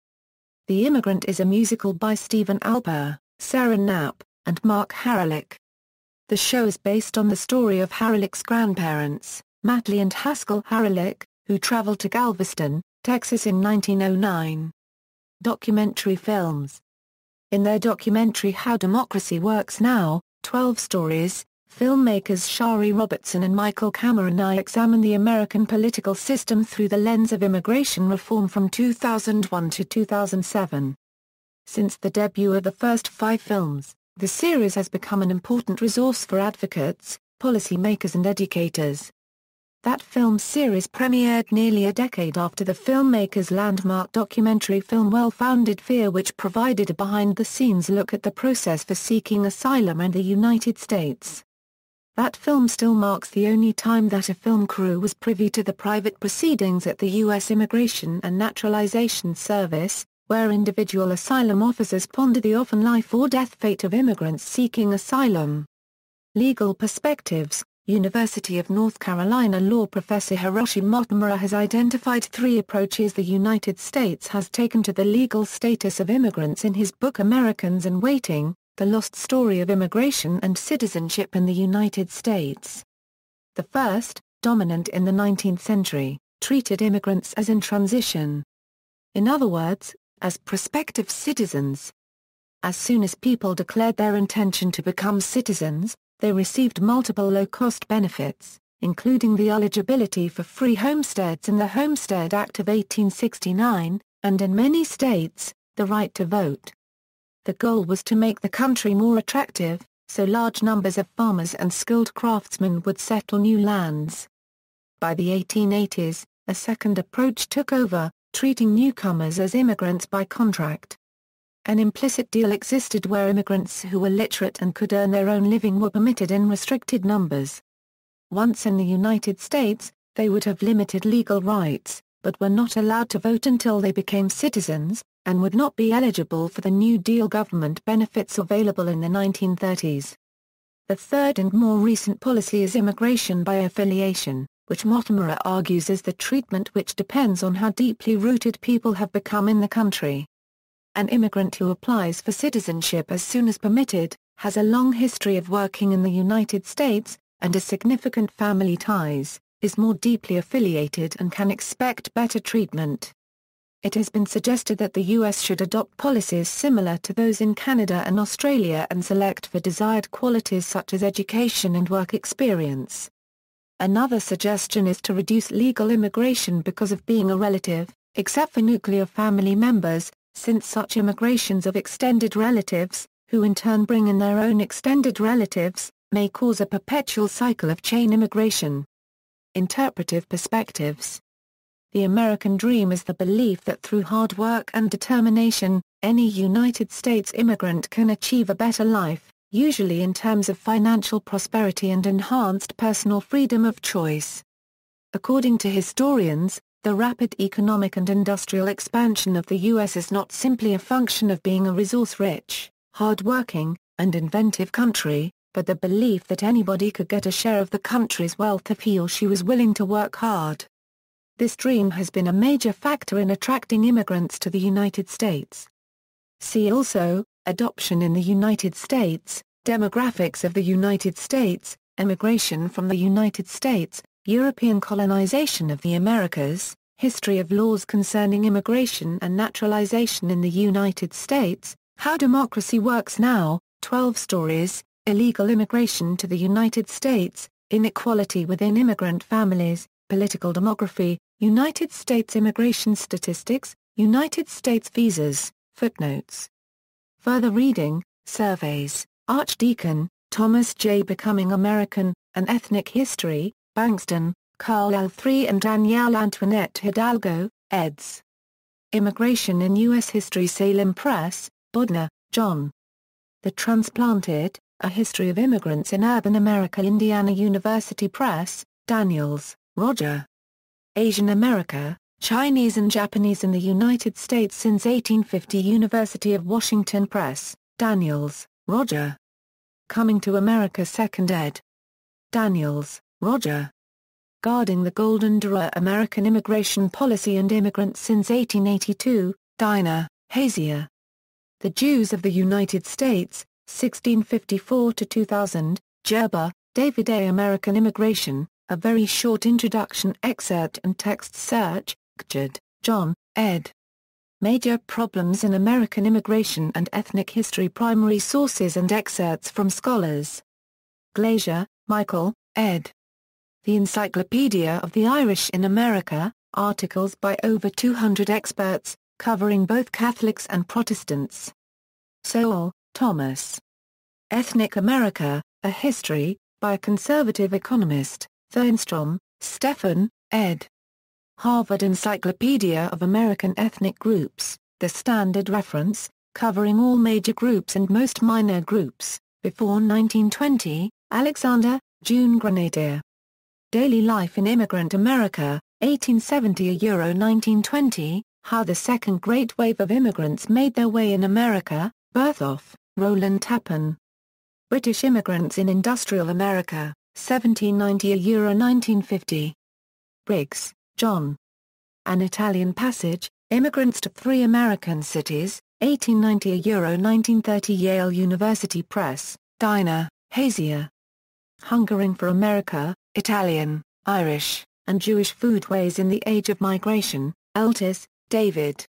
The Immigrant is a musical by Stephen Alper, Sarah Knapp, and Mark Haralick. The show is based on the story of Haralick's grandparents, Matley and Haskell Haralick, who traveled to Galveston, Texas in 1909. Documentary films. In their documentary How Democracy Works Now, 12 Stories, filmmakers Shari Robertson and Michael Cameron examine the American political system through the lens of immigration reform from 2001 to 2007. Since the debut of the first 5 films, the series has become an important resource for advocates, policymakers and educators. That film series premiered nearly a decade after the filmmaker's landmark documentary film Well-Founded Fear, which provided a behind-the-scenes look at the process for seeking asylum in the United States. That film still marks the only time that a film crew was privy to the private proceedings at the U.S. Immigration and Naturalization Service, where individual asylum officers ponder the often life-or-death fate of immigrants seeking asylum. Legal Perspectives. University of North Carolina law professor Hiroshi Motomura has identified 3 approaches the United States has taken to the legal status of immigrants in his book Americans in Waiting, The Lost Story of Immigration and Citizenship in the United States. The first, dominant in the 19th century, treated immigrants as in transition. In other words, as prospective citizens. As soon as people declared their intention to become citizens, they received multiple low-cost benefits, including the eligibility for free homesteads in the Homestead Act of 1869, and in many states, the right to vote. The goal was to make the country more attractive, so large numbers of farmers and skilled craftsmen would settle new lands. By the 1880s, a second approach took over, treating newcomers as immigrants by contract. An implicit deal existed where immigrants who were literate and could earn their own living were permitted in restricted numbers. Once in the United States, they would have limited legal rights, but were not allowed to vote until they became citizens, and would not be eligible for the New Deal government benefits available in the 1930s. The third and more recent policy is immigration by affiliation, which Motomura argues is the treatment which depends on how deeply rooted people have become in the country. An immigrant who applies for citizenship as soon as permitted, has a long history of working in the United States, and has significant family ties, is more deeply affiliated and can expect better treatment. It has been suggested that the U.S. should adopt policies similar to those in Canada and Australia and select for desired qualities such as education and work experience. Another suggestion is to reduce legal immigration because of being a relative, except for nuclear family members, since such immigrations of extended relatives, who in turn bring in their own extended relatives, may cause a perpetual cycle of chain immigration. Interpretive Perspectives. The American dream is the belief that through hard work and determination, any United States immigrant can achieve a better life, usually in terms of financial prosperity and enhanced personal freedom of choice. According to historians, the rapid economic and industrial expansion of the U.S. is not simply a function of being a resource-rich, hard-working, and inventive country, but the belief that anybody could get a share of the country's wealth if he or she was willing to work hard. This dream has been a major factor in attracting immigrants to the United States. See also, Adoption in the United States, Demographics of the United States, Immigration from the United States, European colonization of the Americas, History of laws concerning immigration and naturalization in the United States, How Democracy Works Now, 12 Stories, Illegal Immigration to the United States, Inequality within Immigrant Families, Political Demography, United States Immigration Statistics, United States Visas, Footnotes. Further reading, Surveys, Archdeacon, Thomas J. Becoming American, An Ethnic History, Bankston, Carl L. III and Danielle Antoinette Hidalgo, eds. Immigration in U.S. History Salem Press, Bodner, John. The Transplanted, A History of Immigrants in Urban America Indiana University Press, Daniels, Roger. Asian America, Chinese and Japanese in the United States since 1850 University of Washington Press, Daniels, Roger. Coming to America 2nd ed. Daniels, Roger. Guarding the Golden Era American Immigration Policy and Immigrants since 1882, Dinah, Hazier. The Jews of the United States, 1654-2000, Gerber, David A. American Immigration, A Very Short Introduction Excerpt and Text Search, Gchard, John, ed. Major Problems in American Immigration and Ethnic History Primary Sources and Excerpts from Scholars. Glazer, Michael, ed. The Encyclopedia of the Irish in America, articles by over 200 experts, covering both Catholics and Protestants. Sowell, Thomas. Ethnic America, A History, by a conservative economist, Thernstrom, Stephen, ed. Harvard Encyclopedia of American Ethnic Groups, The Standard Reference, covering all major groups and most minor groups, before 1920, Alexander, June Grenadier. Daily Life in Immigrant America, 1870–1920, How the Second Great Wave of Immigrants Made Their Way in America, Berthoff, Roland Tappan. British Immigrants in Industrial America, 1790–1950. Briggs, John. An Italian Passage, Immigrants to Three American Cities, 1890–1930 Yale University Press, Dinah, Hazier. Hungering for America, Italian, Irish, and Jewish Foodways in the Age of Migration, Eltis, David.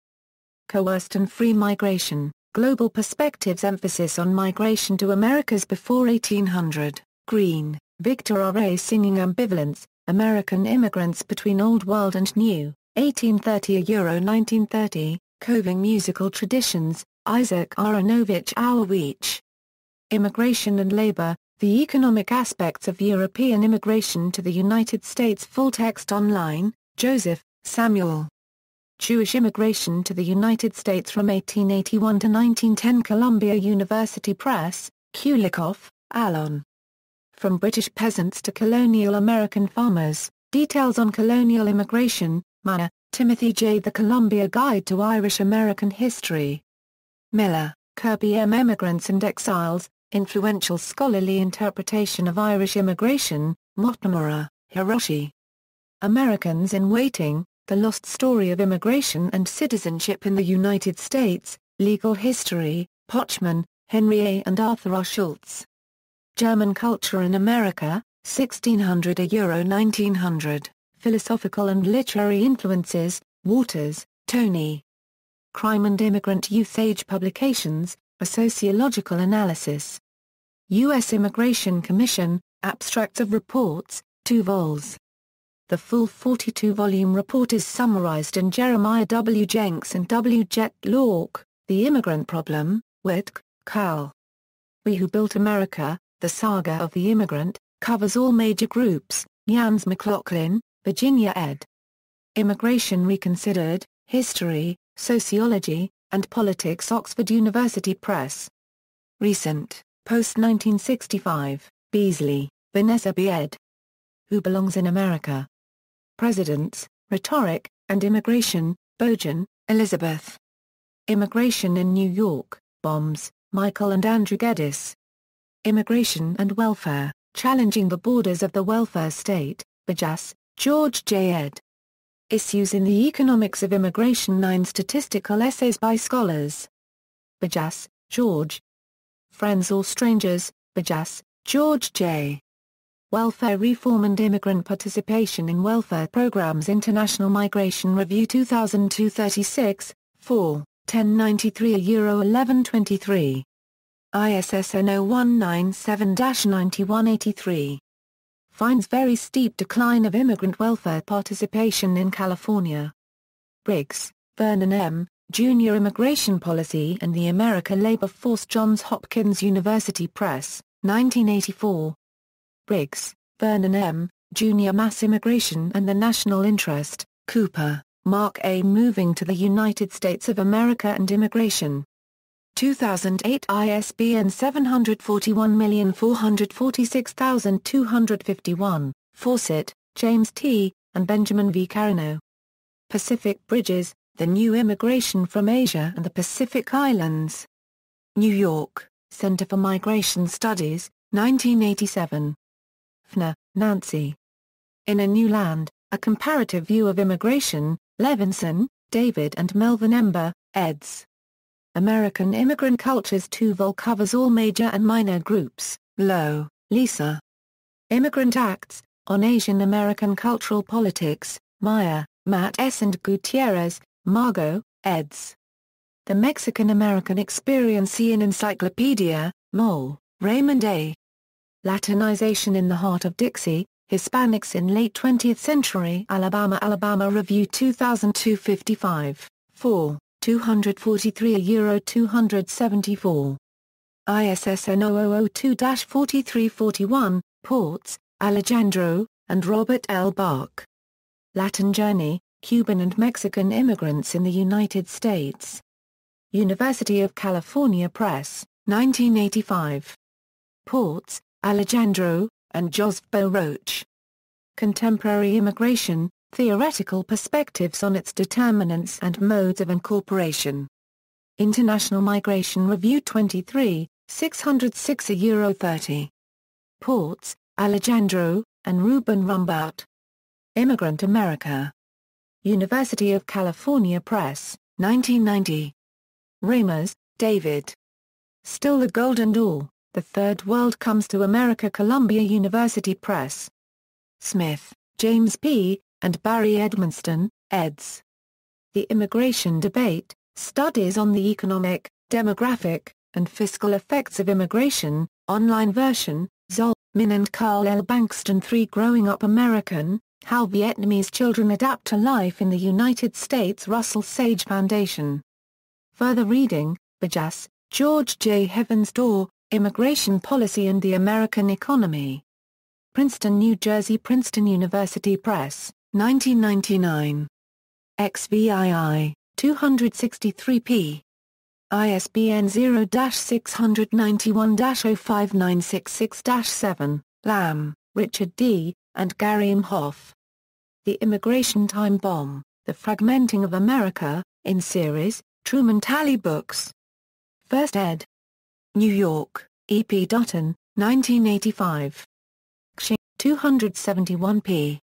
Coerced and Free Migration, Global Perspectives Emphasis on Migration to Americas Before 1800, Green, Victor R. A. Singing Ambivalence, American Immigrants Between Old World and New, 1830–1930, Coving Musical Traditions, Isaac Aronovich Auerwich. Immigration and Labor, The Economic Aspects of European Immigration to the United States Full text online, Joseph, Samuel. Jewish Immigration to the United States from 1881 to 1910 Columbia University Press, Kulikoff, Alon. From British Peasants to Colonial American Farmers, Details on Colonial Immigration, Manor, Timothy J. The Columbia Guide to Irish American History. Miller, Kirby M. Emigrants and Exiles, Influential Scholarly Interpretation of Irish Immigration, Motomura, Hiroshi. Americans in Waiting, The Lost Story of Immigration and Citizenship in the United States, Legal History, Pochman, Henry A. and Arthur R. Schultz. German Culture in America, 1600–1900, Philosophical and Literary Influences, Waters, Tony. Crime and Immigrant Youth Age Publications, A Sociological Analysis. U.S. Immigration Commission, Abstracts of Reports, 2 vols. The full 42-volume report is summarized in Jeremiah W. Jenks and W. Jet Lork, The Immigrant Problem, Whitk, Cal. We Who Built America, The Saga of the Immigrant, covers all major groups, Jans McLaughlin, Virginia ed. Immigration Reconsidered, History, Sociology, and Politics Oxford University Press. Recent, post-1965, Beasley, Vanessa B. ed. Who Belongs in America? Presidents, Rhetoric, and Immigration, Bojan, Elizabeth. Immigration in New York, Bombs, Michael and Andrew Geddes. Immigration and Welfare, Challenging the Borders of the Welfare State, Bajas, George J. ed. Issues in the Economics of Immigration 9 Statistical Essays by Scholars. Bajas, George. Friends or Strangers, Bajas, George J. Welfare Reform and Immigrant Participation in Welfare Programs International Migration Review 2002 36, 4, 1093 ISSN 0197-9183. finds very steep decline of immigrant welfare participation in California. Briggs, Vernon M., Junior Immigration Policy and the American Labor Force, Johns Hopkins University Press, 1984. Briggs, Vernon M., Junior Mass Immigration and the National Interest, Cooper, Mark A. Moving to the United States of America and Immigration. 2008 ISBN 741446251, Fawcett, James T., and Benjamin V. Carino. Pacific Bridges, The New Immigration from Asia and the Pacific Islands. New York, Center for Migration Studies, 1987. Fner, Nancy. In a New Land, A Comparative View of Immigration, Levinson, David and Melvin Ember, eds. American Immigrant Cultures 2 vol covers all major and minor groups, Lowe, Lisa. Immigrant Acts, on Asian American Cultural Politics, Meyer, Matt S. and Gutierrez, Margot, eds. The Mexican-American Experience in Encyclopedia, Moll, Raymond A. Latinization in the Heart of Dixie, Hispanics in Late 20th Century Alabama Review 2002 55, 4, 243 274. ISSN 0002-4341, Ports, Alejandro, and Robert L. Bach. Latin Journey, Cuban and Mexican Immigrants in the United States. University of California Press, 1985. Ports, Alejandro, and Josbo Roach. Contemporary Immigration, Theoretical Perspectives on its Determinants and Modes of Incorporation. International Migration Review 23, 606 €30. Ports, Alejandro, and Ruben Rumbaut. Immigrant America. University of California Press, 1990. Ramers, David. Still the Golden Door, The Third World Comes to America, Columbia University Press. Smith, James P., and Barry Edmonston, eds. The Immigration Debate, Studies on the Economic, Demographic, and Fiscal Effects of Immigration, online version, Zol, Min and Carl L. Bankston 3 Growing Up American, How Vietnamese Children Adapt to Life in the United States Russell Sage Foundation. Further reading, Bajas, George J. Heavens Door, Immigration Policy and the American Economy. Princeton, New Jersey Princeton University Press, 1999. XVII, 263p. ISBN 0-691-05966-7, Lamb, Richard D., and Gary M. Hoff. The Immigration Time Bomb, The Fragmenting of America, in series, Truman Talley Books. First ed. New York, E. P. Dutton, 1985. Xing, 271p.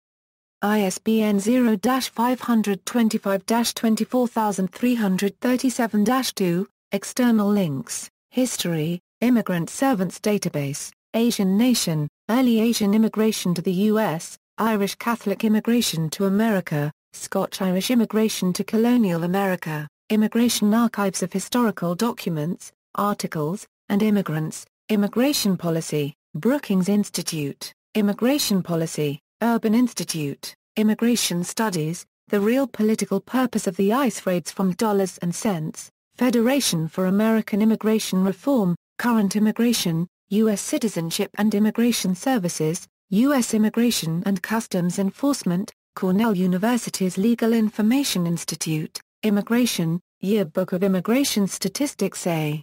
ISBN 0-525-24337-2, External links, History, Immigrant Servants Database, Asian Nation, Early Asian Immigration to the U.S., Irish Catholic Immigration to America, Scotch-Irish Immigration to Colonial America, Immigration Archives of Historical Documents, Articles, and Immigrants, Immigration Policy, Brookings Institute, Immigration Policy, Urban Institute, Immigration Studies, The Real Political Purpose of the ICE Raids from Dollars and Cents, Federation for American Immigration Reform, Current Immigration, U.S. Citizenship and Immigration Services, U.S. Immigration and Customs Enforcement, Cornell University's Legal Information Institute, Immigration, Yearbook of Immigration Statistics A.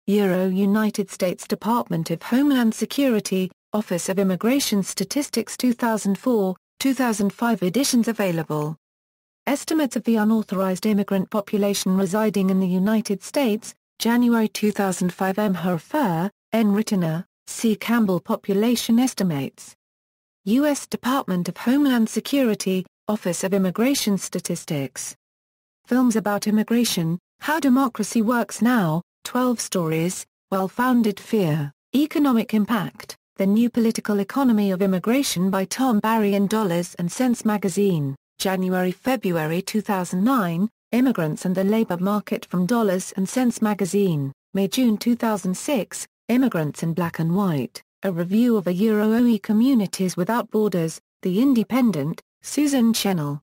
United States Department of Homeland Security, Office of Immigration Statistics 2004, 2005 editions available. Estimates of the unauthorized immigrant population residing in the United States, January 2005. M. Herfer, N. Rittiner, C. Campbell. Population Estimates. U.S. Department of Homeland Security, Office of Immigration Statistics. Films about Immigration, How Democracy Works Now, 12 Stories, Well-Founded Fear, Economic Impact, The New Political Economy of Immigration by Tom Barry in Dollars and Cents Magazine, January-February 2009, Immigrants and the Labor Market from Dollars and Cents Magazine, May-June 2006, Immigrants in Black and White, A review of OE Communities Without Borders, The Independent, Susan Chennell.